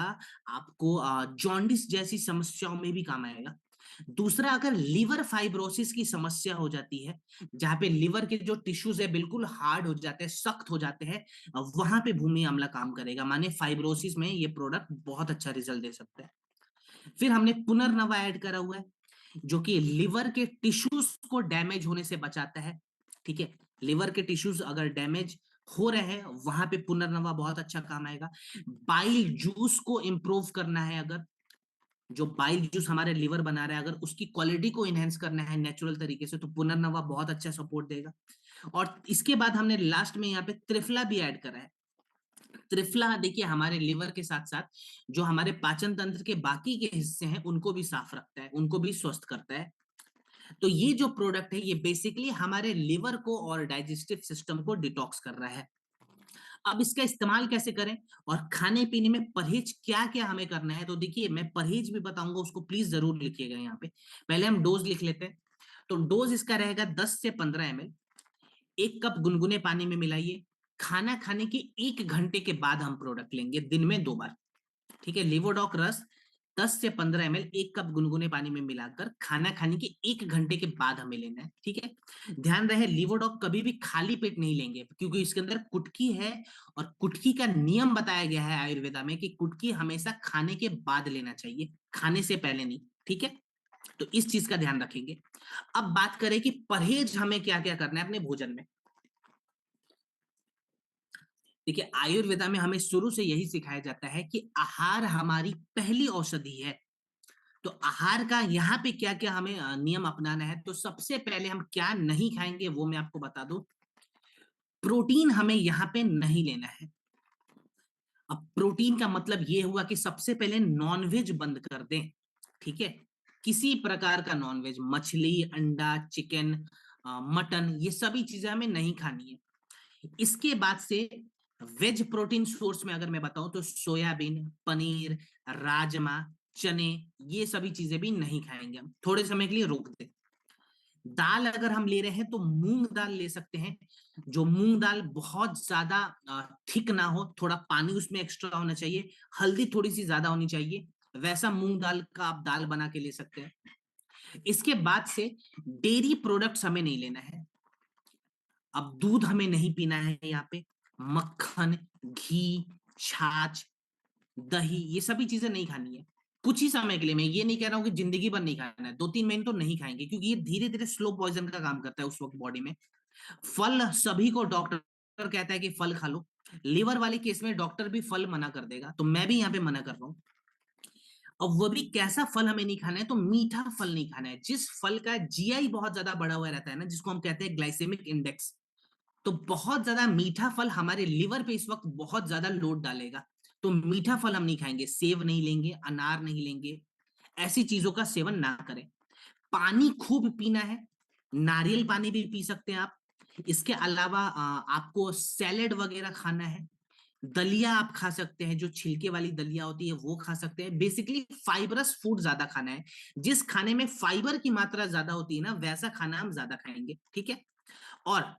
Speaker 1: आपको जॉन्डिस जैसी समस्याओं में भी काम आएगा। दूसरा, अगर लिवर फाइब्रोसिस की समस्या हो जाती है, जहां पे लिवर के जो टिश्यूज है बिल्कुल हार्ड हो जाते हैं, सख्त हो जाते हैं, वहां पे भूमि आंवला काम करेगा। माने फाइब्रोसिस में ये प्रोडक्ट बहुत अच्छा रिजल्ट दे सकता है। फिर हमने पुनर्नवा ऐड करा हुआ है जो कि लिवर के टिश्यूज को डैमेज होने से बचाता है। ठीक है, लिवर के टिश्यूज अगर डैमेज हो रहे हैं वहां पे पुनर्नवा बहुत अच्छा काम आएगा। बाइल जूस को इंप्रूव करना है, अगर जो बाइल जूस हमारे लिवर बना रहा है अगर उसकी क्वालिटी को इनहेंस करना है नेचुरल तरीके से तो पुनर्नवा बहुत अच्छा सपोर्ट देगा। और इसके बाद हमने लास्ट में यहाँ पे त्रिफला भी ऐड करा है। त्रिफला देखिए हमारे लिवर के साथ साथ जो हमारे पाचन तंत्र के बाकी के हिस्से हैं उनको भी साफ रखता है, उनको भी स्वस्थ करता है। तो ये जो प्रोडक्ट है ये बेसिकली हमारे लिवर को और डाइजेस्टिव सिस्टम को डिटॉक्स कर रहा है। अब इसका इस्तेमाल कैसे करें और खाने पीने में परहेज क्या क्या हमें करना है, तो देखिए मैं परहेज भी बताऊंगा, उसको प्लीज जरूर लिखिएगा यहाँ पे। पहले हम डोज लिख लेते हैं। तो डोज इसका रहेगा 10 से 15 ml। 1 कप गुनगुने पानी में मिलाइए। खाना खाने के 1 घंटे के बाद हम प्रोडक्ट लेंगे दिन में 2 बार। ठीक है, लिवोडॉक रस 10 से 15 ml 1 कप गुनगुने पानी में मिलाकर खाना खाने के 1 घंटे के बाद हमें लेना है, ठीक है। ध्यान रहे लीवोडॉक कभी भी खाली पेट नहीं लेंगे, क्योंकि इसके अंदर कुटकी है, और कुटकी का नियम बताया गया है आयुर्वेदा में कि कुटकी हमेशा खाने के बाद लेना चाहिए, खाने से पहले नहीं, ठीक है। तो इस चीज का ध्यान रखेंगे। अब बात करें कि परहेज हमें क्या क्या करना है अपने भोजन में। देखिए, आयुर्वेदा में हमें शुरू से यही सिखाया जाता है कि आहार हमारी पहली औषधि है। तो आहार का यहाँ पे क्या क्या हमें नियम अपनाना है, तो सबसे पहले हम क्या नहीं खाएंगे वो मैं आपको बता दूं। प्रोटीन हमें यहाँ पे नहीं लेना है। अब प्रोटीन का मतलब ये हुआ कि सबसे पहले नॉनवेज बंद कर दें, ठीक है। किसी प्रकार का नॉनवेज, मछली, अंडा, चिकन, मटन, ये सभी चीजें हमें नहीं खानी है। इसके बाद से वेज प्रोटीन सोर्स में अगर मैं बताऊं तो सोयाबीन, पनीर, राजमा, चने, ये सभी चीजें भी नहीं खाएंगे, हम थोड़े समय के लिए रोक दें। दाल अगर हम ले रहे हैं तो मूंग दाल ले सकते हैं। जो मूंग दाल बहुत ज्यादा थिक ना हो, थोड़ा पानी उसमें एक्स्ट्रा होना चाहिए, हल्दी थोड़ी सी ज्यादा होनी चाहिए, वैसा मूंग दाल का आप दाल बना के ले सकते हैं। इसके बाद से डेयरी प्रोडक्ट्स हमें नहीं लेना है। अब दूध हमें नहीं पीना है यहाँ पे। मक्खन, घी, छाछ, दही, ये सभी चीजें नहीं खानी है कुछ ही समय के लिए। मैं ये नहीं कह रहा हूँ कि जिंदगी भर नहीं खाना है, 2-3 महीने तो नहीं खाएंगे, क्योंकि ये धीरे धीरे स्लो पॉइजन का काम करता है उस वक्त बॉडी में। फल, सभी को डॉक्टर कहता है कि फल खा लो। लिवर वाले केस में डॉक्टर भी फल मना कर देगा, तो मैं भी यहाँ पे मना कर रहा हूँ। और वो भी कैसा फल हमें नहीं खाना है, तो मीठा फल नहीं खाना है, जिस फल का जीआई बहुत ज्यादा बढ़ा हुआ रहता है ना, जिसको हम कहते हैं ग्लाइसेमिक इंडेक्स। तो बहुत ज्यादा मीठा फल हमारे लिवर पे इस वक्त बहुत ज्यादा लोड डालेगा। तो मीठा फल हम नहीं खाएंगे, सेब नहीं लेंगे, अनार नहीं लेंगे, ऐसी चीजों का सेवन ना करें। पानी खूब पीना है, नारियल पानी भी पी सकते हैं आप। इसके अलावा आपको सैलेड वगैरह खाना है। दलिया आप खा सकते हैं, जो छिलके वाली दलिया होती है वो खा सकते हैं। बेसिकली फाइबरस फूड ज्यादा खाना है। जिस खाने में फाइबर की मात्रा ज्यादा होती है ना, वैसा खाना हम ज्यादा खाएंगे, ठीक है। और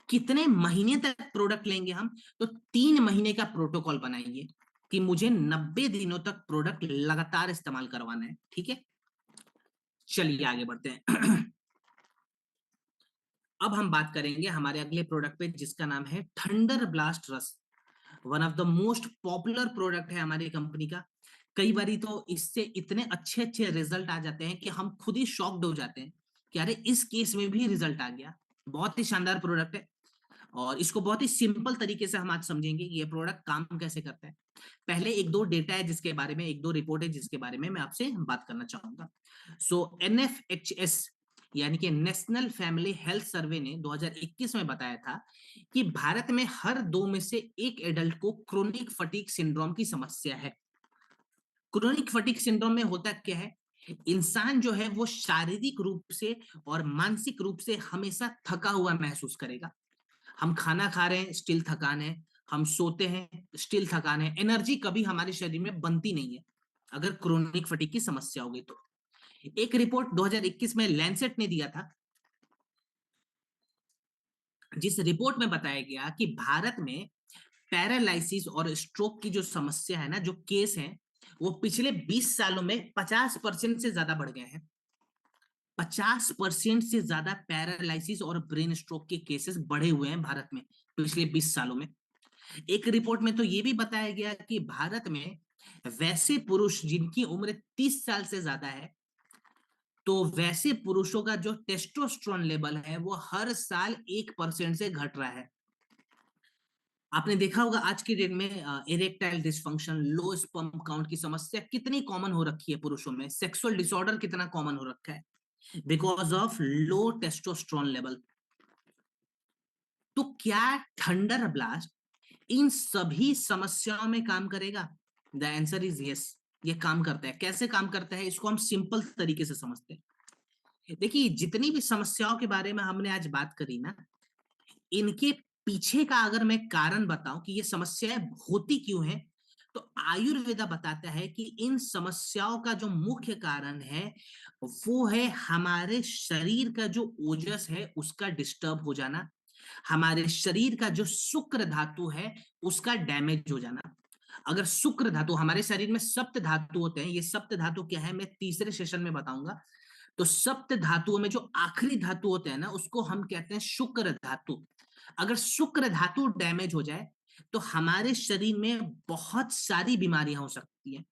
Speaker 1: कितने महीने तक प्रोडक्ट लेंगे हम, तो 3 महीने का प्रोटोकॉल बनाएंगे कि मुझे 90 दिनों तक प्रोडक्ट लगातार इस्तेमाल करवाना है, ठीक है। चलिए आगे बढ़ते हैं। अब हम बात करेंगे हमारे अगले प्रोडक्ट पे, जिसका नाम है थंडर ब्लास्ट रस। One of the most popular product है हमारी कंपनी का। कई बारी तो इससे इतने अच्छे अच्छे रिजल्ट आ जाते हैं कि हम खुद ही शॉक्ड हो जाते हैं कि अरे इस केस में भी रिजल्ट आ गया। बहुत ही शानदार प्रोडक्ट है, और इसको बहुत ही सिंपल तरीके से हम आज समझेंगे कि ये प्रोडक्ट काम कैसे करता है। पहले एक दो डेटा है जिसके बारे में, एक दो रिपोर्ट है जिसके बारे में मैं आपसे बात करना चाहूंगा। सो NFHS यानी कि नेशनल फैमिली हेल्थ सर्वे ने 2021 में बताया था कि भारत में हर 2 में से 1 एडल्ट को क्रोनिक फटीग सिंड्रोम की समस्या है। क्रोनिक फटीग सिंड्रोम में होता क्या है, इंसान जो है वो शारीरिक रूप से और मानसिक रूप से हमेशा थका हुआ महसूस करेगा। हम खाना खा रहे हैं, स्टिल थकान है। हम सोते हैं, स्टिल थकान है। एनर्जी कभी हमारे शरीर में बनती नहीं है अगर क्रोनिक फटीग की समस्या होगी तो। एक रिपोर्ट 2021 में लैंसेट ने दिया था, जिस रिपोर्ट में बताया गया कि भारत में पैरालिसिस और स्ट्रोक की जो समस्या है ना, जो केस है, वो पिछले 20 सालों में 50% से ज्यादा बढ़ गए हैं। 50% से ज्यादा पैरालिसिस और ब्रेन स्ट्रोक के केसेस बढ़े हुए हैं भारत में पिछले 20 सालों में। एक रिपोर्ट में तो ये भी बताया गया कि भारत में वैसे पुरुष जिनकी उम्र 30 साल से ज्यादा है, तो वैसे पुरुषों का जो टेस्टोस्टेरोन लेवल है वो हर साल 1% से घट रहा है। आपने देखा होगा आज के डेट में erectile dysfunction, low sperm count की समस्या कितनी कॉमन हो रखी है पुरुषों में, सेक्सुअल डिसऑर्डर कितना कॉमन हो रखा है, because of low testosterone level. तो क्या थंडर ब्लास्ट इन सभी समस्याओं में काम करेगा? The answer is yes. ये काम करता है। कैसे काम करता है, इसको हम सिंपल तरीके से समझते हैं। देखिए, जितनी भी समस्याओं के बारे में हमने आज बात करी ना, इनके पीछे का अगर मैं कारण बताऊं कि ये समस्याएं होती क्यों हैं, तो आयुर्वेदा बताता है कि इन समस्याओं का जो मुख्य कारण है वो है हमारे शरीर का जो ओजस है उसका डिस्टर्ब हो जाना, हमारे शरीर का जो शुक्र धातु है उसका डैमेज हो जाना। अगर शुक्र धातु, हमारे शरीर में सप्त धातु होते हैं, ये सप्त धातु क्या है मैं तीसरे सेशन में बताऊंगा। तो सप्त धातुओं में जो आखिरी धातु होते हैं ना, उसको हम कहते हैं शुक्र धातु। अगर शुक्र धातु डैमेज हो जाए तो हमारे शरीर में बहुत सारी बीमारियां हो सकती हैं,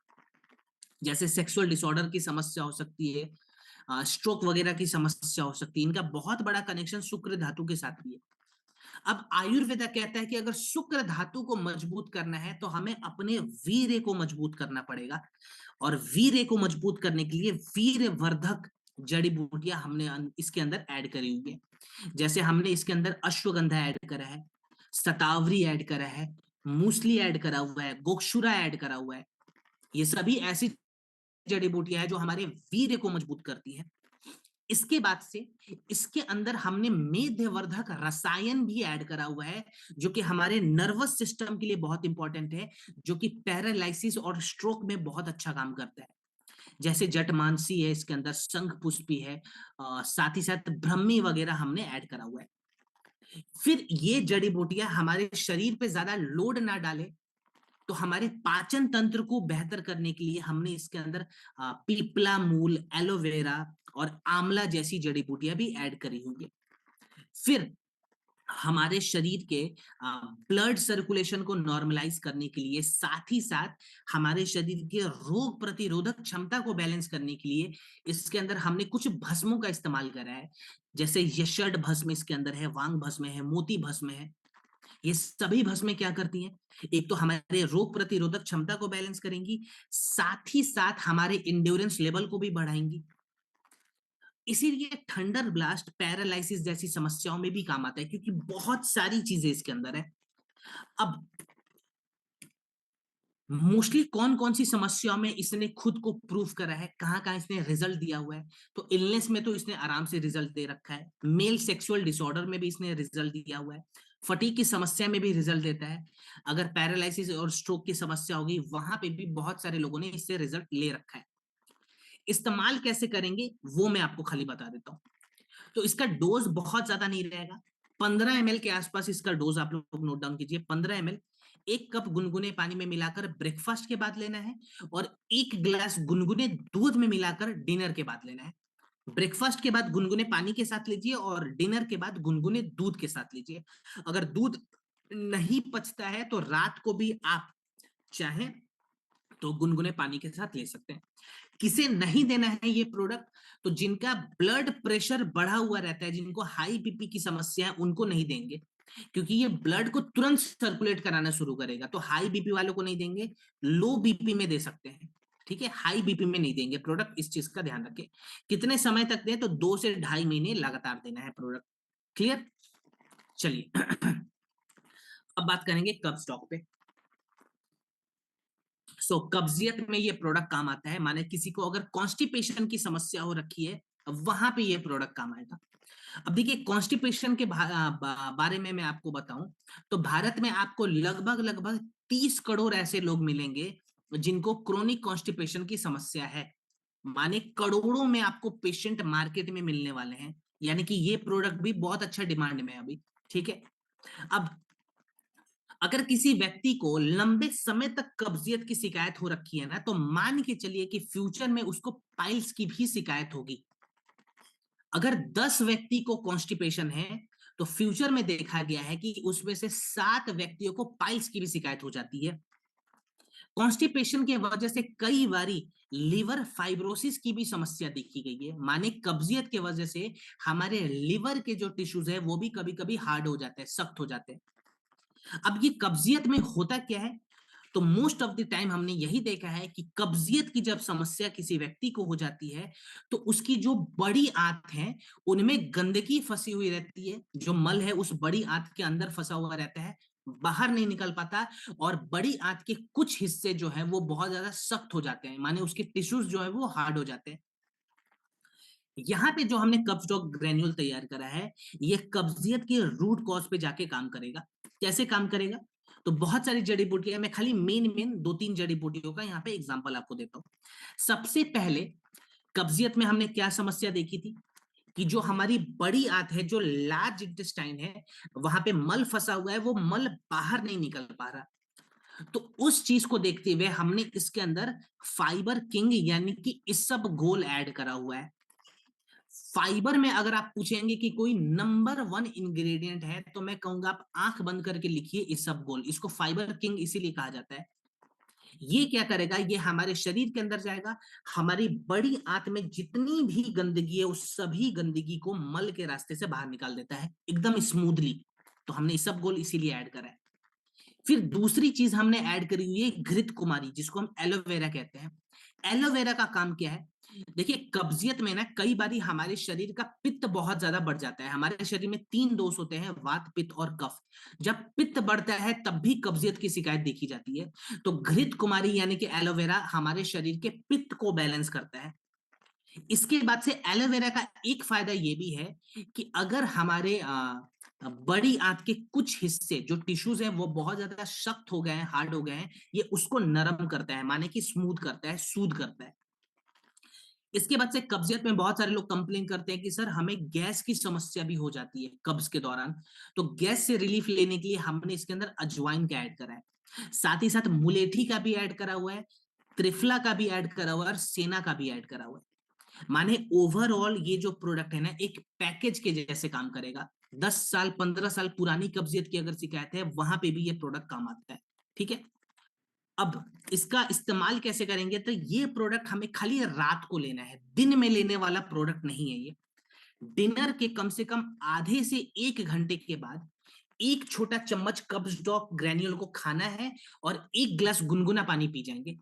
Speaker 1: जैसे सेक्सुअल डिसऑर्डर की समस्या हो सकती है, स्ट्रोक वगैरह की समस्या हो सकती है। इनका बहुत बड़ा कनेक्शन शुक्र धातु के साथ भी है। अब आयुर्वेदा कहता है कि अगर शुक्र धातु को मजबूत करना है तो हमें अपने वीर्य को मजबूत करना पड़ेगा, और वीर्य को मजबूत करने के लिए वीर्य वर्धक जड़ी बूटियां हमने इसके अंदर ऐड करी हुई है। जैसे हमने इसके अंदर अश्वगंधा ऐड करा है, शतावरी ऐड करा है, मूसली ऐड करा हुआ है, गोक्षुरा ऐड करा हुआ है। ये सभी ऐसी जड़ी बूटियां हैं जो हमारे वीर्य को मजबूत करती हैं। इसके बाद से इसके अंदर हमने मेदवर्धक रसायन भी ऐड करा हुआ है, जो कि हमारे नर्वस सिस्टम के लिए बहुत इंपॉर्टेंट है, जो कि पैरालिसिस और स्ट्रोक में बहुत अच्छा काम करता है। जैसे जटमानसी है, इसके अंदर शंख पुष्पी है, साथ ही साथ ब्रह्मी वगैरह हमने ऐड करा हुआ है। फिर ये जड़ी बूटियां हमारे शरीर पे ज्यादा लोड ना डाले, तो हमारे पाचन तंत्र को बेहतर करने के लिए हमने इसके अंदर पीपला मूल, एलोवेरा और आंवला जैसी जड़ी बूटियां भी ऐड करी हुई है। फिर हमारे शरीर के ब्लड सर्कुलेशन को नॉर्मलाइज करने के लिए, साथ ही साथ हमारे शरीर के रोग प्रतिरोधक क्षमता को बैलेंस करने के लिए इसके अंदर हमने कुछ भस्मों का इस्तेमाल करा है। जैसे यशड भस्म इसके अंदर है, वांग भस्म है, मोती भस्म है। ये सभी भस्में क्या करती हैं, एक तो हमारे रोग प्रतिरोधक क्षमता को बैलेंस करेंगी, साथ ही साथ हमारे इंड्योरेंस लेवल को भी बढ़ाएंगी। इसीलिए थंडर ब्लास्ट पैरालिसिस जैसी समस्याओं में भी काम आता है, क्योंकि बहुत सारी चीजें इसके अंदर है। अब मोस्टली कौन कौन सी समस्याओं में इसने खुद को प्रूव करा है, कहाँ कहाँ इसने रिजल्ट दिया हुआ है, तो इलनेस में तो इसने आराम से रिजल्ट दे रखा है, मेल सेक्सुअल डिसऑर्डर में भी इसने रिजल्ट दिया हुआ है, फटीग की समस्या में भी रिजल्ट देता है, अगर पैरालिसिस और स्ट्रोक की समस्या होगी वहां पे भी बहुत सारे लोगों ने इससे रिजल्ट ले रखा है। इस्तेमाल कैसे करेंगे वो मैं आपको खाली बता देता हूँ। तो इसका डोज बहुत ज्यादा नहीं रहेगा, 15 ml के आसपास इसका डोज आप लोग नोट डाउन कीजिए। 15 ml 1 कप गुनगुने पानी में मिलाकर ब्रेकफास्ट के बाद लेना है, और 1 गिलास गुनगुने दूध में मिलाकर डिनर के बाद लेना है। ब्रेकफास्ट के बाद गुनगुने पानी के साथ लीजिए, और डिनर के बाद गुनगुने दूध के साथ लीजिए। अगर दूध नहीं पचता है तो रात को भी आप चाहें तो गुनगुने पानी के साथ ले सकते हैं। किसे नहीं देना है ये प्रोडक्ट, तो जिनका ब्लड प्रेशर बढ़ा हुआ रहता है, जिनको हाई बीपी की समस्या है, उनको नहीं देंगे, क्योंकि ये ब्लड को तुरंत सर्कुलेट कराना शुरू करेगा। तो हाई बीपी वालों को नहीं देंगे, लो बीपी में दे सकते हैं, ठीक है, हाई बीपी में नहीं देंगे प्रोडक्ट, इस चीज का ध्यान रखें। कितने समय तक दें, तो 2 से ढाई महीने लगातार देना है प्रोडक्ट। क्लियर? चलिए अब बात करेंगे कब स्टॉक पे। कब्जियत में ये प्रोडक्ट काम आता है, माने किसी को अगर कॉन्स्टिपेशन की समस्या हो रखी है, वहां पे ये प्रोडक्ट काम आएगा। अब देखिए कॉन्स्टिपेशन के बारे में मैं आपको बताऊं, तो भारत में आपको लगभग लगभग 30 करोड़ ऐसे लोग मिलेंगे जिनको क्रोनिक कॉन्स्टिपेशन की समस्या है। माने करोड़ों में आपको पेशेंट मार्केट में मिलने वाले हैं, यानी कि ये प्रोडक्ट भी बहुत अच्छा डिमांड में है अभी। ठीक है, अब अगर किसी व्यक्ति को लंबे समय तक कब्जियत की शिकायत हो रखी है ना, तो मान के चलिए कि फ्यूचर में उसको पाइल्स की भी शिकायत होगी। अगर 10 व्यक्ति को कॉन्स्टिपेशन है, तो फ्यूचर में देखा गया है कि उसमें से 7 व्यक्तियों को पाइल्स की भी शिकायत हो जाती है। कॉन्स्टिपेशन की वजह से कई बारी लिवर फाइब्रोसिस की भी समस्या देखी गई है, माने कब्जियत की वजह से हमारे लिवर के जो टिश्यूज है वो भी कभी कभी हार्ड हो जाते हैं, सख्त हो जाते हैं। अब ये कब्जियत में होता क्या है, तो मोस्ट ऑफ द टाइम हमने यही देखा है कि कब्जियत की जब समस्या किसी व्यक्ति को हो जाती है, तो उसकी जो बड़ी आंत है उनमें गंदगी फंसी हुई रहती है, जो मल है उस बड़ी आंत के अंदर फंसा हुआ रहता है, बाहर नहीं निकल पाता, और बड़ी आंत के कुछ हिस्से जो है वो बहुत ज्यादा सख्त हो जाते हैं, माने उसके टिश्यूज जो है वो हार्ड हो जाते हैं। यहाँ पे जो हमने कब्ज डॉग ग्रेन्यूल तैयार करा है, ये कब्जियत के रूट कॉज पे जाके काम करेगा। कैसे काम करेगा, तो बहुत सारी जड़ी बूटियां, मैं खाली मेन मेन 2-3 जड़ी बूटियों का यहाँ पे एग्जांपल आपको देता हूँ। सबसे पहले कब्जियत में हमने क्या समस्या देखी थी, कि जो हमारी बड़ी आंत है, जो लार्ज इंटेस्टाइन है, वहां पे मल फंसा हुआ है, वो मल बाहर नहीं निकल पा रहा। तो उस चीज को देखते हुए हमने इसके अंदर फाइबर किंग यानी कि इसबगोल ऐड करा हुआ है। फाइबर में अगर आप पूछेंगे कि कोई नंबर वन इंग्रेडिएंट है, तो मैं कहूंगा आप आंख बंद करके लिखिए इसबगोल। इसको फाइबर किंग इसीलिए कहा जाता है। ये क्या करेगा, ये हमारे शरीर के अंदर जाएगा, हमारी बड़ी आंत में जितनी भी गंदगी है उस सभी गंदगी को मल के रास्ते से बाहर निकाल देता है एकदम स्मूथली। तो हमने इसबगोल इसीलिए ऐड करा है। फिर दूसरी चीज हमने ऐड करी हुई है घृत कुमारी, जिसको हम एलोवेरा कहते हैं। एलोवेरा का काम क्या है, देखिए कब्जियत में ना कई बारी हमारे शरीर का पित्त बहुत ज्यादा बढ़ जाता है। हमारे शरीर में तीन दोष होते हैं, वात पित्त और कफ। जब पित्त बढ़ता है तब भी कब्जियत की शिकायत देखी जाती है। तो घृत कुमारी यानी कि एलोवेरा हमारे शरीर के पित्त को बैलेंस करता है। इसके बाद से एलोवेरा का एक फायदा ये भी है कि अगर हमारे बड़ी आंत के कुछ हिस्से जो टिश्यूज हैं वो बहुत ज्यादा सख्त हो गए हैं, हार्ड हो गए हैं, ये उसको नरम करता है, माने कि स्मूथ करता है, सूद करता है। इसके बाद से कब्जियत में बहुत सारे लोग कंप्लेन करते हैं कि सर हमें गैस की समस्या भी हो जाती है कब्ज के दौरान। तो गैस से रिलीफ लेने के लिए हमने इसके अंदर अजवाइन का ऐड करा है, साथ ही साथ मुलेठी का भी ऐड करा हुआ है, त्रिफला का भी ऐड करा हुआ है और सेना का भी ऐड करा हुआ है। माने ओवरऑल ये जो प्रोडक्ट है ना एक पैकेज के जैसे काम करेगा। 10 साल 15 साल पुरानी कब्जियत की अगर शिकायत है वहां पे भी ये प्रोडक्ट काम आता है। ठीक है। अब इसका इस्तेमाल कैसे करेंगे, तो ये प्रोडक्ट हमें खाली रात को लेना है, दिन में लेने वाला प्रोडक्ट नहीं है ये। डिनर के कम से कम आधे से 1 घंटे के बाद एक छोटा चम्मच कब्ज डॉग ग्रैन्यूल को खाना है और 1 गिलास गुनगुना पानी पी जाएंगे।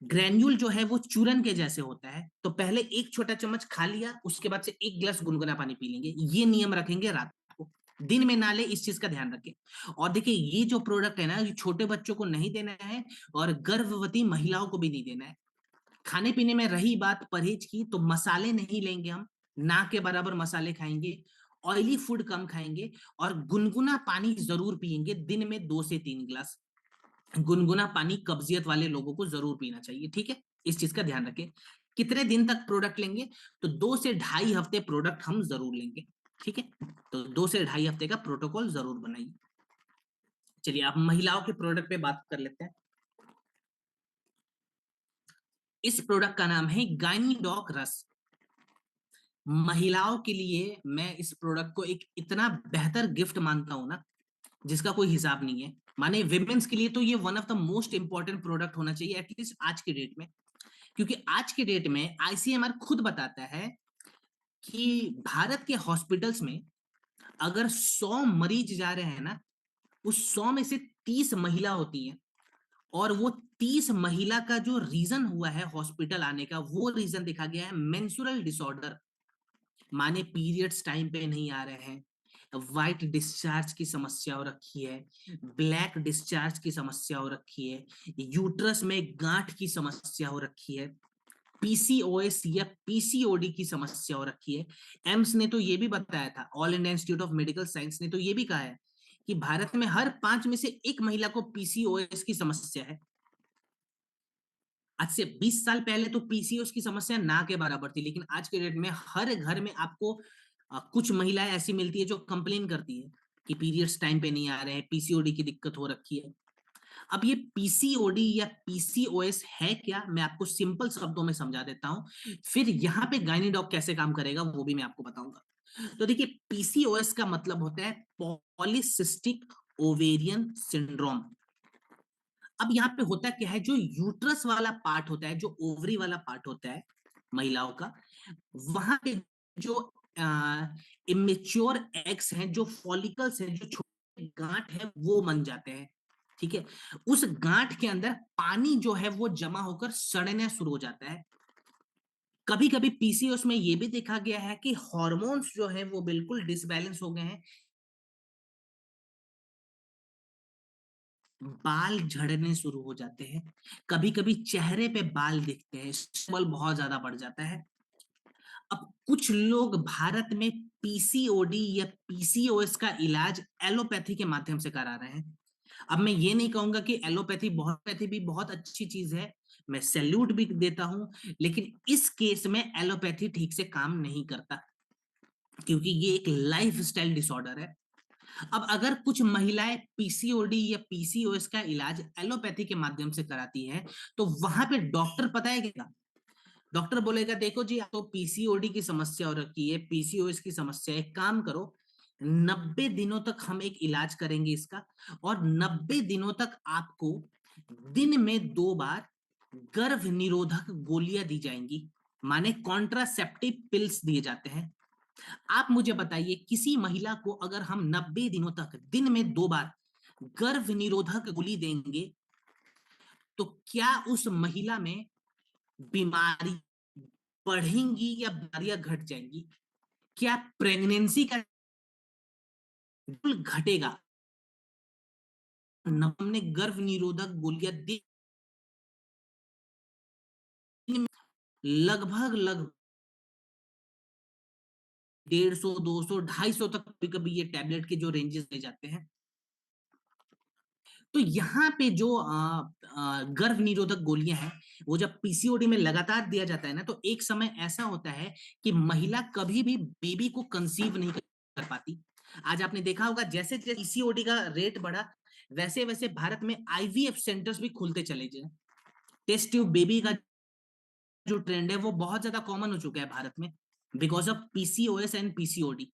Speaker 1: ग्रैन्यूल जो है वो चूरन के जैसे होता है, तो पहले एक छोटा चम्मच खा लिया, उसके बाद से 1 गिलास गुनगुना पानी पी लेंगे। ये नियम रखेंगे रात को, दिन में ना ले, इस चीज का ध्यान रखें। और देखिए ये जो प्रोडक्ट है ना, ये छोटे बच्चों को नहीं देना है और गर्भवती महिलाओं को भी नहीं देना है। खाने पीने में रही बात परहेज की, तो मसाले नहीं लेंगे हम, ना के बराबर मसाले खाएंगे, ऑयली फूड कम खाएंगे और गुनगुना पानी जरूर पियेंगे, दिन में 2 से 3 गिलास। गुनगुना पानी कब्जियत वाले लोगों को जरूर पीना चाहिए। ठीक है, इस चीज का ध्यान रखें। कितने दिन तक प्रोडक्ट लेंगे, तो 2 से ढाई हफ्ते प्रोडक्ट हम जरूर लेंगे। ठीक है, तो 2 से ढाई हफ्ते का प्रोटोकॉल जरूर बनाइए। चलिए आप महिलाओं के प्रोडक्ट पे बात कर लेते हैं। इस प्रोडक्ट का नाम है गाइनीडॉक रस। महिलाओं के लिए मैं इस प्रोडक्ट को एक इतना बेहतर गिफ्ट मानता हूं ना, जिसका कोई हिसाब नहीं है। माने विमेन्स के लिए तो ये one of the most important product होना चाहिए, एटलीस्ट आज के डेट में। क्योंकि आज के डेट में आईसीएमआर खुद बताता है कि भारत के हॉस्पिटल्स में अगर 100 मरीज जा रहे हैं ना, उस 100 में से 30 महिला होती हैं। और वो 30 महिला का जो रीजन हुआ है हॉस्पिटल आने का, वो रीजन देखा गया है मेंसुरल डिसऑर्डर। माने पीरियड्स टाइम पे नहीं आ रहे हैं, वाइट डिस्चार्ज की समस्या हो रखी है, ब्लैक डिस्चार्ज की समस्या हो रखी है, यूट्रस में गांठ की समस्या हो रखी है, पीसीओएस या पीसीओडी की समस्या हो रखी है। एम्स ने तो ये भी बताया था, all India institute of medical science ने तो ये भी कहा है कि भारत में हर 5 में से 1 महिला को पीसीओएस की समस्या है। आज से 20 साल पहले तो पीसीओएस की समस्या ना के बराबर थी, लेकिन आज के डेट में हर घर में आपको कुछ महिलाएं ऐसी मिलती है जो कंप्लेन करती है कि पीरियड्स टाइम पे नहीं आ रहे हैं, पीसीओडी की दिक्कत हो रखी है। अब ये पीसीओडी या पीसीओएस है क्या, मैं आपको सिंपल शब्दों में समझा देता हूं, फिर यहाँ पे गाइनीडॉक कैसे काम करेगा वो भी मैं आपको बताऊंगा। तो देखिए पीसीओएस का मतलब होता है पॉलीसिस्टिक ओवेरियन सिंड्रोम। अब यहाँ पे होता क्या है, जो यूट्रस वाला पार्ट होता है, जो ओवरी वाला पार्ट होता है महिलाओं का, वहां पे जो इमेच्योर एग्स हैं, जो फॉलिकल्स हैं, जो छोटे गांठ है, वो बन जाते हैं। ठीक है, उस गांठ के अंदर पानी जो है वो जमा होकर सड़ना शुरू हो जाता है। कभी कभी पीसीओएस में ये भी देखा गया है कि हॉर्मोन्स जो है वो बिल्कुल डिसबैलेंस हो गए हैं, बाल झड़ने शुरू हो जाते हैं, कभी कभी चेहरे पे बाल दिखते हैं, स्टबल बहुत ज्यादा बढ़ जाता है। अब कुछ लोग भारत में पीसीओडी या पीसीओएस का इलाज एलोपैथी के माध्यम से करा रहे हैं। अब मैं ये नहीं कहूंगा कि एलोपैथी भी बहुत अच्छी चीज है, मैं सैल्यूट भी देता हूं, लेकिन इस केस में एलोपैथी ठीक से काम नहीं करता, क्योंकि ये एक लाइफ स्टाइल डिसऑर्डर है। अब अगर कुछ महिलाएं पीसीओडी या पीसीओएस का इलाज एलोपैथी के माध्यम से कराती हैं, तो वहां पे डॉक्टर पता है क्या, डॉक्टर बोलेगा देखो जी, तो पीसीओडी की समस्या हो रखी है, पीसीओएस की समस्या है, एक काम करो, 90 दिनों तक हम एक इलाज करेंगे इसका, और 90 दिनों तक आपको दिन में 2 बार गर्भ निरोधक गोलियां दी जाएंगी, माने कॉन्ट्रासेप्टिव पिल्स दिए जाते हैं। आप मुझे बताइए, किसी महिला को अगर हम 90 दिनों तक दिन में 2 बार गर्भ निरोधक गोली देंगे, तो क्या उस महिला में बीमारी बढ़ेंगी या बीमारियां घट जाएंगी? क्या प्रेगनेंसी का घटेगा? हमने गर्भ निरोधक गोलियां दी, लगभग लगभग 150, 200, 250 तक कभी कभी ये टैबलेट के जो रेंजेस ले जाते हैं। तो यहाँ पे जो गर्भ निरोधक गोलियां हैं, वो जब पीसीओडी में लगातार दिया जाता है ना, तो एक समय ऐसा होता है कि महिला कभी भी बेबी को कंसीव नहीं कर पाती। आज आपने देखा होगा, जैसे जैसे पीसीओडी का रेट बढ़ा, वैसे वैसे भारत में आईवीएफ सेंटर्स भी खुलते चले गए। टेस्ट ट्यूब बेबी का जो ट्रेंड है वो बहुत ज्यादा कॉमन हो चुका है भारत में, because of PCOS and PCOD.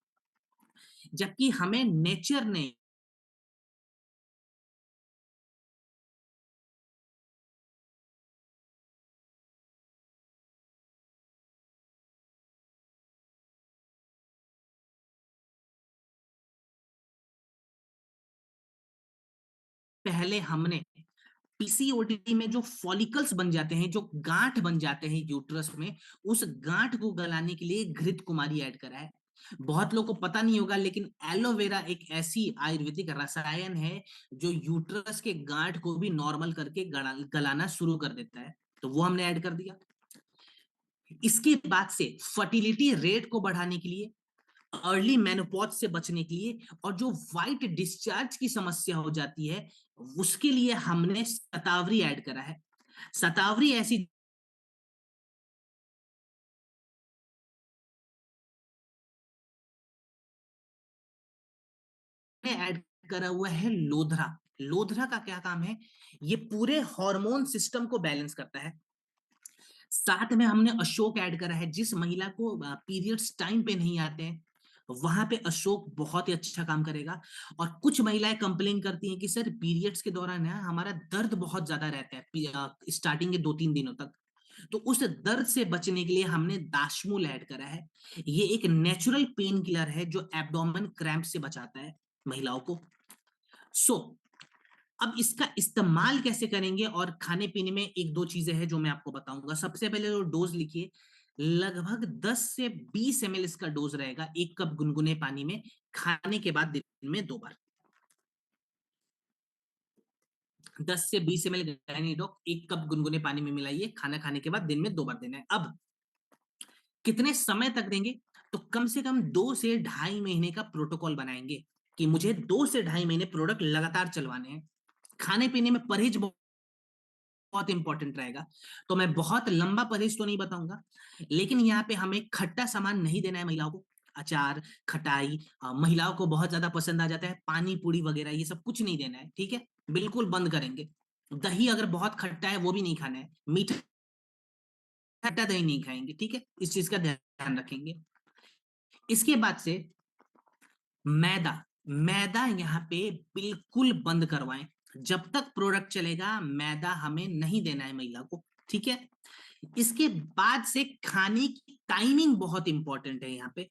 Speaker 1: जबकि हमें नेचर ने पहले हमने पीसीओडी में जो फॉलिकल्स बन जाते हैं, जो गांठ बन जाते हैं यूट्रस में, उस गांठ को गलाने के लिए घृत कुमारी ऐड करा है। बहुत लोगों को पता नहीं होगा, लेकिन एलोवेरा एक ऐसी आयुर्वेदिक रसायन है जो यूट्रस के गांठ को भी नॉर्मल करके गलाना शुरू कर देता है, तो वो हमने ऐड कर दिया। इसके बाद से फर्टिलिटी रेट को बढ़ाने के लिए, अर्ली मेनोपॉज से बचने के लिए, और जो व्हाइट डिस्चार्ज की समस्या हो जाती है, उसके लिए हमने शतावरी ऐड करा है। शतावरी ऐसी ऐड करा हुआ है लोधरा। लोधरा का क्या काम है, ये पूरे हार्मोन सिस्टम को बैलेंस करता है। साथ में हमने अशोक ऐड करा है, जिस महिला को पीरियड्स टाइम पे नहीं आते हैं, वहां पे अशोक बहुत ही अच्छा काम करेगा। और कुछ महिलाएं कंप्लेन करती हैं कि सर पीरियड्स के दौरान है हमारा दर्द बहुत ज्यादा रहता है स्टार्टिंग के 2-3 दिनों तक, तो उस दर्द से बचने के लिए हमने दाशमूल ऐड करा है। ये एक नेचुरल पेन किलर है जो एब्डोमेन क्रैम्प से बचाता है महिलाओं को। सो अब इसका इस्तेमाल कैसे करेंगे, और खाने पीने में एक दो चीजें हैं जो मैं आपको बताऊंगा। सबसे पहले तो डोज लिखिए, लगभग 10 से 20 ml इसका डोज रहेगा, 1 कप गुनगुने पानी में, खाने के बाद दिन में 2 बार। 10 से 20 ml गाइनिडॉक 1 कप गुनगुने पानी में मिलाइए, खाना खाने के बाद दिन में 2 बार देना है। अब कितने समय तक देंगे, तो कम से कम 2 से ढाई महीने का प्रोटोकॉल बनाएंगे कि मुझे 2 से ढाई महीने प्रोडक्ट लगातार चलवाने हैं। खाने पीने में परहेज बहुत इंपॉर्टेंट रहेगा, तो मैं बहुत लंबा परहेज तो नहीं बताऊंगा, लेकिन यहाँ पे हमें खट्टा सामान नहीं देना है महिलाओं को। अचार, खटाई, महिलाओं को बहुत ज्यादा पसंद आ जाता है, पानी पूरी वगैरह ये सब कुछ नहीं देना है, ठीक है, बिल्कुल बंद करेंगे। दही अगर बहुत खट्टा है वो भी नहीं खाना है, मीठा खट्टा दही नहीं खाएंगे, ठीक है, इस चीज का ध्यान रखेंगे। इसके बाद से मैदा, मैदा यहाँ पे बिल्कुल बंद करवाएं। जब तक प्रोडक्ट चलेगा मैदा हमें नहीं देना है महिला को, ठीक है। इसके बाद से खाने की टाइमिंग बहुत इंपॉर्टेंट है यहाँ पे।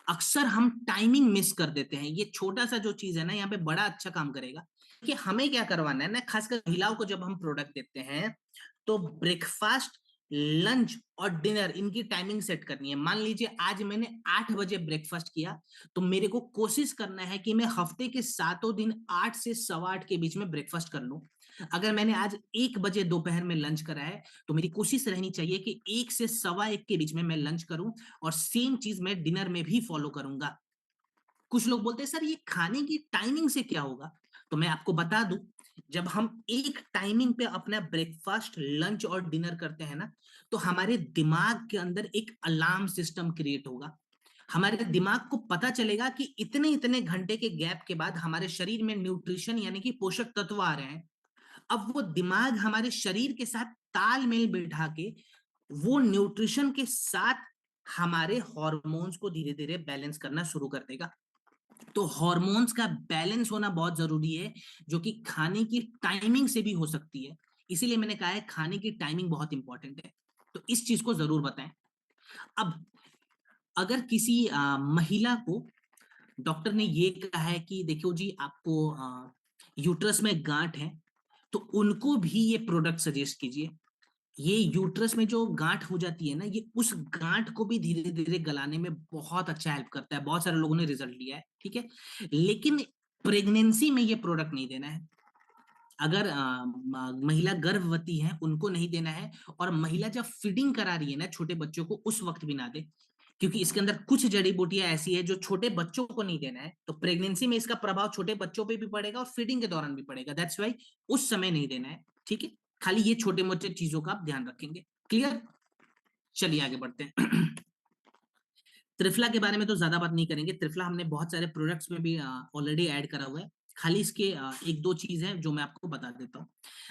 Speaker 1: अक्सर हम टाइमिंग मिस कर देते हैं, ये छोटा सा जो चीज है ना यहाँ पे बड़ा अच्छा काम करेगा। कि हमें क्या करवाना है ना, खासकर महिलाओं को जब हम प्रोडक्ट देते हैं, तो ब्रेकफास्ट, लंच और डिनर इनकी टाइमिंग सेट करनी है। मान लीजिए आज मैंने 8 बजे ब्रेकफास्ट किया, तो मेरे को कोशिश करना है कि मैं हफ्ते के 7 दिन 8 से 8:15 के बीच में ब्रेकफास्ट कर लूं। अगर मैंने आज 1 बजे दोपहर में लंच करा है, तो मेरी कोशिश रहनी चाहिए कि 1 से 1:15 के बीच में मैं लंच करूं, और सेम चीज मैं डिनर में भी फॉलो करूंगा। कुछ लोग बोलते हैं सर ये खाने की टाइमिंग से क्या होगा, तो मैं आपको बता दूं, जब हम एक टाइमिंग पे अपना ब्रेकफास्ट, लंच और डिनर करते हैं ना, तो हमारे दिमाग के अंदर एक अलार्म सिस्टम क्रिएट होगा। हमारे दिमाग को पता चलेगा कि इतने इतने घंटे के गैप के बाद हमारे शरीर में न्यूट्रिशन यानी कि पोषक तत्व आ रहे हैं। अब वो दिमाग हमारे शरीर के साथ तालमेल बिठा के वो न्यूट्रिशन के साथ हमारे हॉर्मोन्स को धीरे धीरे बैलेंस करना शुरू कर देगा। तो हॉर्मोन्स का बैलेंस होना बहुत जरूरी है, जो कि खाने की टाइमिंग से भी हो सकती है। इसीलिए मैंने कहा है खाने की टाइमिंग बहुत इंपॉर्टेंट है। तो इस चीज को जरूर बताएं। अब अगर किसी महिला को डॉक्टर ने ये कहा है कि देखो जी आपको यूट्रस में गांठ है, तो उनको भी ये प्रोडक्ट सजेस्ट कीजिए। ये यूट्रस में जो गांठ हो जाती है ना, ये उस गांठ को भी धीरे धीरे गलाने में बहुत अच्छा हेल्प करता है। बहुत सारे लोगों ने रिजल्ट लिया है, ठीक है। लेकिन प्रेगनेंसी में ये प्रोडक्ट नहीं देना है। अगर महिला गर्भवती है उनको नहीं देना है, और महिला जब फीडिंग करा रही है ना छोटे बच्चों को, उस वक्त भी ना दे, क्योंकि इसके अंदर कुछ जड़ी बूटियां ऐसी है जो छोटे बच्चों को नहीं देना है। तो प्रेगनेंसी में इसका प्रभाव छोटे बच्चों पे भी पड़ेगा और फीडिंग के दौरान भी पड़ेगा। दैट्स वाई उस समय नहीं देना है, ठीक है। खाली ये छोटे मोटे चीजों का आप ध्यान रखेंगे। क्लियर? चलिए आगे बढ़ते हैं। त्रिफला के बारे में तो ज्यादा बात नहीं करेंगे। त्रिफला हमने बहुत सारे प्रोडक्ट्स में भी ऑलरेडी ऐड करा हुआ है। खाली इसके एक दो चीज है जो मैं आपको बता देता हूँ।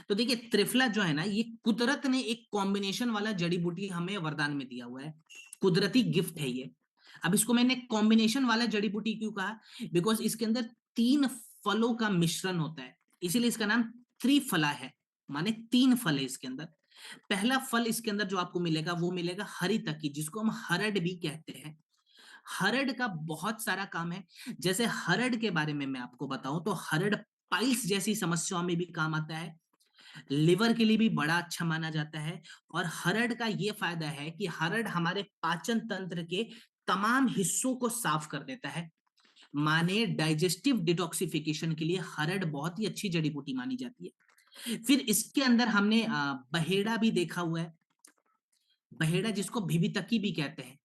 Speaker 1: तो देखिए त्रिफला जो है ना, ये कुदरत ने एक कॉम्बिनेशन वाला जड़ी बूटी हमें वरदान में दिया हुआ है। कुदरती गिफ्ट है ये। अब इसको मैंने कॉम्बिनेशन वाला जड़ी बूटी क्यों कहा? बिकॉज इसके अंदर तीन फलों का मिश्रण होता है, इसीलिए इसका नाम त्रिफला है। माने तीन फल है इसके अंदर। पहला फल इसके अंदर जो आपको मिलेगा वो मिलेगा हरी तकी, जिसको हम हरड भी कहते हैं। हरड़ का बहुत सारा काम है। जैसे हरड़ के बारे में मैं आपको बताऊं तो हरड़ पाइल्स जैसी समस्याओं में भी काम आता है। लिवर के लिए भी बड़ा अच्छा माना जाता है। और हरड़ का ये फायदा है कि हरड़ हमारे पाचन तंत्र के तमाम हिस्सों को साफ कर देता है। माने डाइजेस्टिव डिटॉक्सिफिकेशन के लिए हरड़ बहुत ही अच्छी जड़ी बूटी मानी जाती है। फिर इसके अंदर हमने बहेड़ा भी देखा हुआ है। बहेड़ा जिसको भिभितकी भी कहते हैं,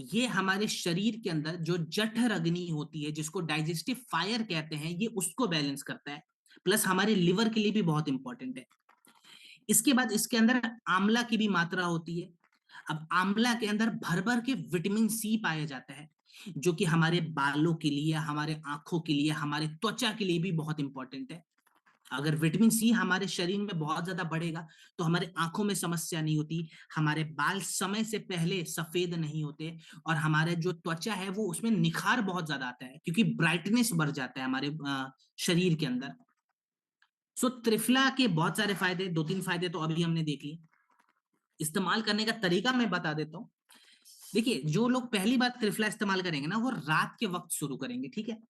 Speaker 1: ये हमारे शरीर के अंदर जो जठर अग्नि होती है, जिसको डाइजेस्टिव फायर कहते हैं, ये उसको बैलेंस करता है। प्लस हमारे लिवर के लिए भी बहुत इंपॉर्टेंट है। इसके बाद इसके अंदर आंवला की भी मात्रा होती है। अब आंवला के अंदर भर भर के विटामिन सी पाया जाता है, जो कि हमारे बालों के लिए, हमारे आंखों के लिए, हमारे त्वचा के लिए भी बहुत इंपॉर्टेंट है। अगर विटामिन सी हमारे शरीर में बहुत ज्यादा बढ़ेगा तो हमारे आंखों में समस्या नहीं होती, हमारे बाल समय से पहले सफेद नहीं होते, और हमारे जो त्वचा है वो उसमें निखार बहुत ज्यादा आता है, क्योंकि ब्राइटनेस बढ़ जाता है हमारे शरीर के अंदर। सो त्रिफला के बहुत सारे फायदे, दो तीन फायदे तो अभी हमने देख लिए। इस्तेमाल करने का तरीका मैं बता देता हूँ। देखिए जो लोग पहली बार त्रिफला इस्तेमाल करेंगे ना, वो रात के वक्त शुरू करेंगे, ठीक है।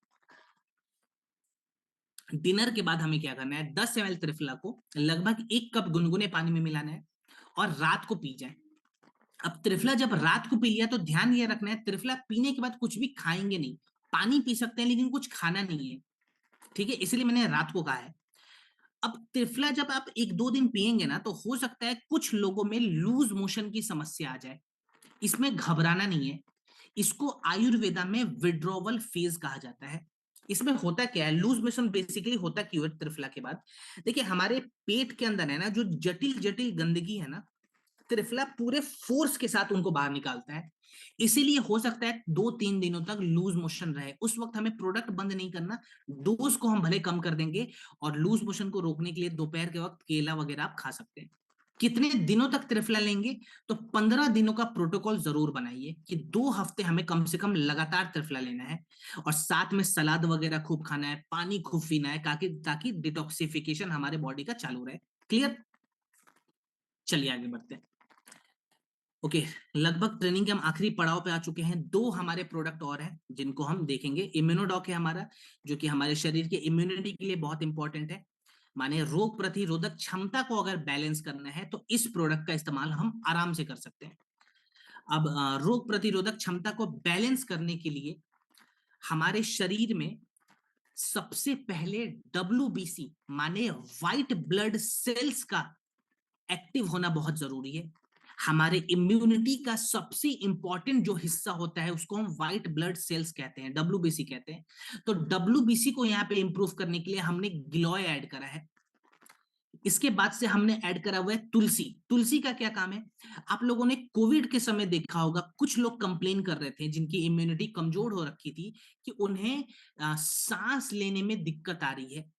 Speaker 1: डिनर के बाद हमें क्या करना है, 10 ml त्रिफला को लगभग 1 कप गुनगुने पानी में मिलाना है और रात को पी जाए। अब त्रिफला जब रात को पी लिया तो ध्यान ये रखना है, त्रिफला पीने के बाद कुछ भी खाएंगे नहीं। पानी पी सकते हैं लेकिन कुछ खाना नहीं है, ठीक है। इसलिए मैंने रात को कहा है। अब त्रिफला जब आप 1-2 दिन पिएंगे ना, तो हो सकता है कुछ लोगों में लूज मोशन की समस्या आ जाए। इसमें घबराना नहीं है। इसको आयुर्वेदा में विड्रॉवल फेज कहा जाता है। इसमें होता क्या है, लूज मोशन बेसिकली होता क्यों है त्रिफला के बाद? देखिए हमारे पेट के अंदर है ना, जो जटिल जटिल गंदगी है ना, त्रिफला पूरे फोर्स के साथ उनको बाहर निकालता है। इसीलिए हो सकता है 2-3 दिनों तक लूज मोशन रहे। उस वक्त हमें प्रोडक्ट बंद नहीं करना, डोज को हम भले कम कर देंगे। और लूज मोशन को रोकने के लिए दोपहर के वक्त केला वगैरह आप खा सकते हैं। कितने दिनों तक त्रिफला लेंगे? तो 15 दिनों का प्रोटोकॉल जरूर बनाइए कि 2 हफ्ते हमें कम से कम लगातार त्रिफला लेना है। और साथ में सलाद वगैरह खूब खाना है, पानी खूब पीना है, ताकि ताकि डिटॉक्सिफिकेशन हमारे बॉडी का चालू रहे। क्लियर? चलिए आगे बढ़ते हैं। ओके, लगभग ट्रेनिंग के हम आखिरी पड़ाव पे आ चुके हैं। 2 हमारे प्रोडक्ट और हैं जिनको हम देखेंगे। इम्यूनोडॉक है हमारा, जो कि हमारे शरीर के इम्यूनिटी के लिए बहुत इंपॉर्टेंट है। माने रोग प्रतिरोधक क्षमता को अगर बैलेंस करना है तो इस प्रोडक्ट का इस्तेमाल हम आराम से कर सकते हैं। अब रोग प्रतिरोधक क्षमता को बैलेंस करने के लिए हमारे शरीर में सबसे पहले WBC माने व्हाइट ब्लड सेल्स का एक्टिव होना बहुत जरूरी है। हमारे इम्यूनिटी का सबसे इंपॉर्टेंट जो हिस्सा होता है उसको हम व्हाइट ब्लड सेल्स कहते हैं, WBC कहते हैं। तो WBC को यहाँ पे इंप्रूव करने के लिए हमने गिलोय ऐड करा है। इसके बाद से हमने ऐड करा हुआ है तुलसी। तुलसी का क्या काम है? आप लोगों ने कोविड के समय देखा होगा, कुछ लोग कंप्लेन कर रहे थे जिनकी इम्यूनिटी कमजोर हो रखी थी कि उन्हें सांस लेने में दिक्कत आ रही है।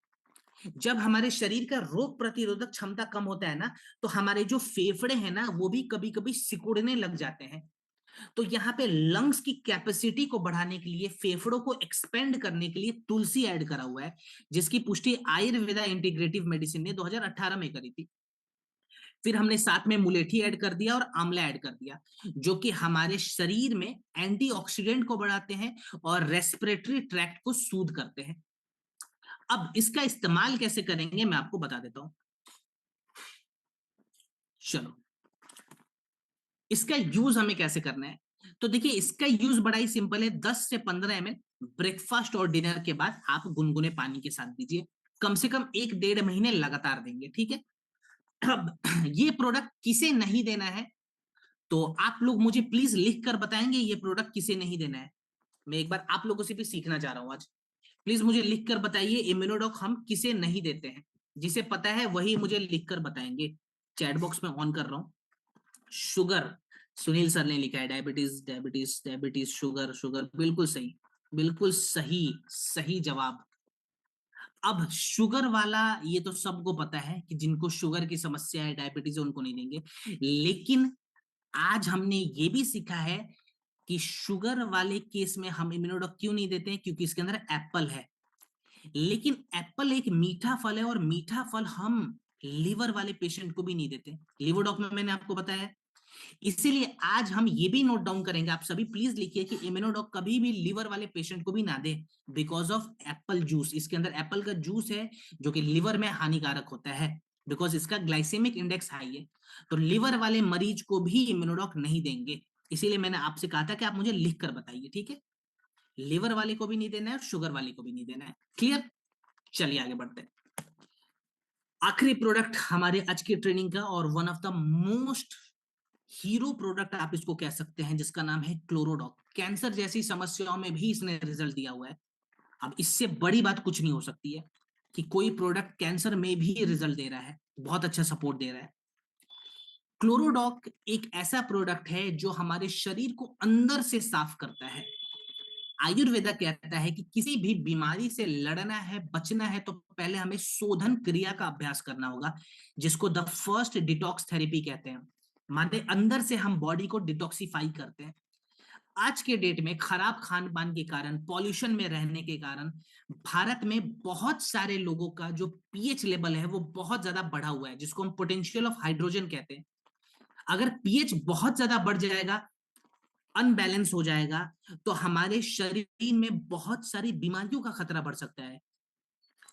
Speaker 1: जब हमारे शरीर का रोग प्रतिरोधक क्षमता कम होता है ना, तो हमारे जो फेफड़े हैं ना, वो भी कभी कभी सिकुड़ने लग जाते हैं। तो यहाँ पे लंग्स की कैपेसिटी को बढ़ाने के लिए, फेफड़ों को एक्सपेंड करने के लिए तुलसी ऐड करा हुआ है, जिसकी पुष्टि आयुर्वेदा इंटीग्रेटिव मेडिसिन ने 2018 में करी थी। फिर हमने साथ में मुलेठी ऐड कर दिया और आंवला ऐड कर दिया, जो कि हमारे शरीर में एंटीऑक्सीडेंट को बढ़ाते हैं और रेस्पिरेटरी ट्रैक्ट को सूद करते हैं। अब इसका इस्तेमाल कैसे करेंगे मैं आपको बता देता हूं। चलो, इसका यूज हमें कैसे करना है? तो देखिए, इसका यूज बड़ा ही सिंपल है। 10 से 15 ml ब्रेकफास्ट और डिनर के बाद आप गुनगुने पानी के साथ दीजिए। कम से कम 1-1.5 महीने लगातार देंगे, ठीक है? अब ये प्रोडक्ट किसे नहीं देना है, तो आप लोग मुझे प्लीज लिख कर बताएंगे ये प्रोडक्ट किसे नहीं देना है। मैं एक बार आप लोगों से भी सीखना चाह रहा हूं आज। प्लीज मुझे लिख कर बताइए, इम्यूनोडॉक हम किसे नहीं देते हैं। जिसे पता है वही मुझे लिख कर बताएंगे। चैट बॉक्स में ऑन कर रहा हूं। शुगर, सुनील सर ने लिखा है diabetes diabetes diabetes, sugar sugar, बिल्कुल सही, बिल्कुल सही, सही जवाब। अब शुगर वाला, ये तो सबको पता है कि जिनको शुगर की समस्या है, डायबिटीज है, उनको नहीं देंगे। लेकिन आज हमने ये भी सीखा है कि शुगर वाले केस में हम इम्यूनोडॉक क्यों नहीं देते हैं, क्योंकि इसके अंदर एप्पल है। लेकिन एप्पल एक मीठा फल है, और मीठा फल हम लीवर वाले पेशेंट को भी नहीं देते। लीवर डॉक में मैंने आपको बताया। इसीलिए आज हम ये भी नोट डाउन करेंगे, आप सभी प्लीज लिखिए कि इम्यूनोडॉक कभी भी लीवर वाले पेशेंट को भी ना दे, बिकॉज ऑफ एप्पल जूस। इसके अंदर एप्पल का जूस है, जो कि लिवर में हानिकारक होता है, बिकॉज इसका ग्लाइसेमिक इंडेक्स हाई है। तो लिवर वाले मरीज को भी इम्यूनोडॉक नहीं देंगे। इसीलिए मैंने आपसे कहा था कि आप मुझे लिख कर बताइए, ठीक है? लिवर वाले को भी नहीं देना है और शुगर वाले को भी नहीं देना है। क्लियर? चलिए आगे बढ़ते हैं। आखिरी प्रोडक्ट हमारे आज की ट्रेनिंग का, और one of the most hero product आप इसको कह सकते हैं, जिसका नाम है क्लोरोडॉक। कैंसर जैसी समस्याओं में भी इसने रिजल्ट दिया हुआ है। अब इससे बड़ी बात कुछ नहीं हो सकती है कि कोई प्रोडक्ट कैंसर में भी रिजल्ट दे रहा है, बहुत अच्छा सपोर्ट दे रहा है। क्लोरोडॉक एक ऐसा प्रोडक्ट है जो हमारे शरीर को अंदर से साफ करता है। आयुर्वेदा कहता है कि किसी भी बीमारी से लड़ना है, बचना है, तो पहले हमें शोधन क्रिया का अभ्यास करना होगा, जिसको द फर्स्ट डिटॉक्स थेरेपी कहते हैं। माने अंदर से हम बॉडी को डिटॉक्सिफाई करते हैं। आज के डेट में खराब खान पान के कारण, पॉल्यूशन में रहने के कारण, भारत में बहुत सारे लोगों का जो पीएच लेवल है वो बहुत ज्यादा बढ़ा हुआ है, जिसको हम पोटेंशियल ऑफ हाइड्रोजन कहते हैं। अगर पीएच बहुत ज्यादा बढ़ जाएगा, अनबैलेंस हो जाएगा, तो हमारे शरीर में बहुत सारी बीमारियों का खतरा बढ़ सकता है।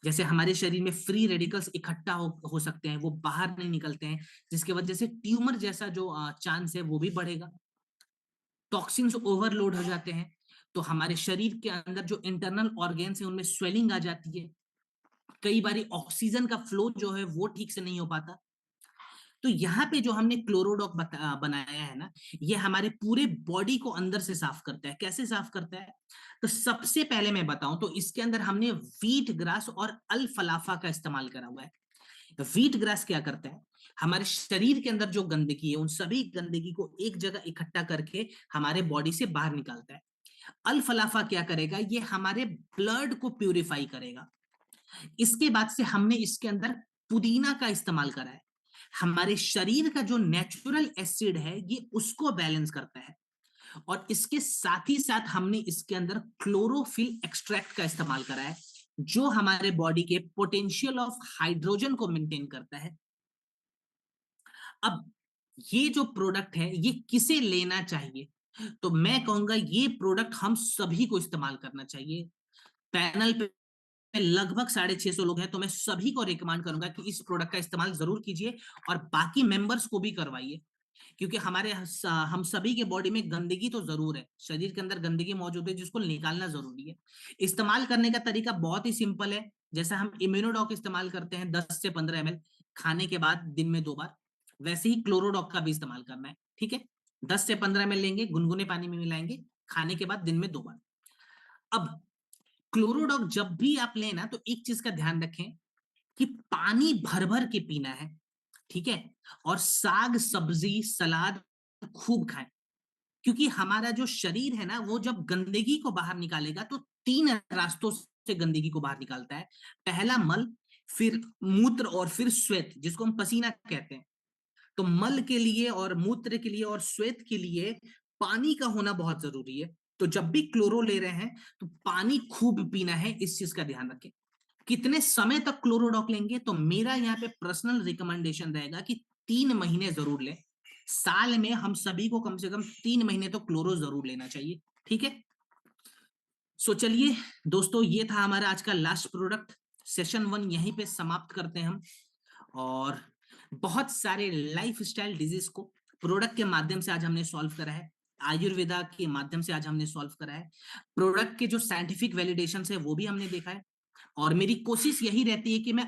Speaker 1: जैसे हमारे शरीर में फ्री रेडिकल्स इकट्ठा हो सकते हैं, वो बाहर नहीं निकलते हैं, जिसकी वजह से ट्यूमर जैसा जो चांस है वो भी बढ़ेगा। टॉक्सिन्स ओवरलोड हो जाते हैं, तो हमारे शरीर के अंदर जो इंटरनल ऑर्गेन्स है उनमें स्वेलिंग आ जाती है। कई बार ऑक्सीजन का फ्लो जो है वो ठीक से नहीं हो पाता। तो यहाँ पे जो हमने क्लोरोडॉक बनाया है ना, ये हमारे पूरे बॉडी को अंदर से साफ करता है। कैसे साफ करता है? तो सबसे पहले मैं बताऊं तो इसके अंदर हमने व्हीट ग्रास और अल्फाल्फा का इस्तेमाल करा हुआ है। व्हीट ग्रास क्या करता है? हमारे शरीर के अंदर जो गंदगी है, उन सभी गंदगी को एक जगह इकट्ठा करके हमारे बॉडी से बाहर निकालता है। अल्फाल्फा क्या करेगा? ये हमारे ब्लड को प्यूरिफाई करेगा। इसके बाद से हमने इसके अंदर पुदीना का इस्तेमाल करा है। हमारे शरीर का जो नेचुरल एसिड है, ये उसको बैलेंस करता है। और इसके साथ ही साथ हमने इसके अंदर क्लोरोफिल एक्सट्रैक्ट का इस्तेमाल करा है, जो हमारे बॉडी के पोटेंशियल ऑफ हाइड्रोजन को मेंटेन करता है। अब ये जो प्रोडक्ट है, ये किसे लेना चाहिए? तो मैं कहूंगा ये प्रोडक्ट हम सभी को इस्तेमाल करना चाहिए। पैनल पे लगभग 650 लोग हैं, तो मैं सभी को रिकमेंड करूंगा कि इस प्रोडक्ट का इस्तेमाल जरूर कीजिए, और बाकी मेंबर्स को भी करवाइए। क्योंकि हम सभी के बॉडी में गंदगी तो जरूर है, शरीर के अंदर गंदगी मौजूद है, जिसको निकालना जरूरी है। इस्तेमाल करने का तरीका बहुत ही सिंपल है। जैसा हम इम्यूनोडॉक इस्तेमाल करते हैं 10 से 15 ml खाने के बाद दिन में 2 बार, वैसे ही क्लोरोडॉक का भी इस्तेमाल करना है, ठीक है? 10 से 15 ml लेंगे, गुनगुने पानी में मिलाएंगे, खाने के बाद दिन में 2 बार। अब क्लोरोडॉक जब भी आप लेना, तो एक चीज का ध्यान रखें कि पानी भर भर के पीना है, ठीक है, और साग सब्जी सलाद खूब खाएं। क्योंकि हमारा जो शरीर है ना, वो जब गंदगी को बाहर निकालेगा तो तीन रास्तों से गंदगी को बाहर निकालता है। पहला मल, फिर मूत्र और फिर श्वेत, जिसको हम पसीना कहते हैं। तो मल के लिए और मूत्र के लिए और श्वेत के लिए पानी का होना बहुत जरूरी है। तो जब भी क्लोरो ले रहे हैं तो पानी खूब पीना है, इस चीज का ध्यान रखें। कितने समय तक क्लोरोडॉक लेंगे, तो मेरा यहाँ पे पर्सनल रिकमेंडेशन रहेगा कि 3 महीने जरूर लें। साल में हम सभी को कम से कम 3 महीने तो क्लोरो जरूर लेना चाहिए, ठीक है। सो चलिए दोस्तों, ये था हमारा आज का लास्ट प्रोडक्ट। सेशन 1 यहीं पे समाप्त करते हैं हम। और बहुत सारे लाइफ स्टाइल डिजीज को प्रोडक्ट के माध्यम से आज हमने सॉल्व करा है, आयुर्वेदा के माध्यम से आज हमने सॉल्व करा है। प्रोडक्ट के जो साइंटिफिक वैलिडेशन है वो भी हमने देखा है। और मेरी कोशिश यही रहती है कि मैं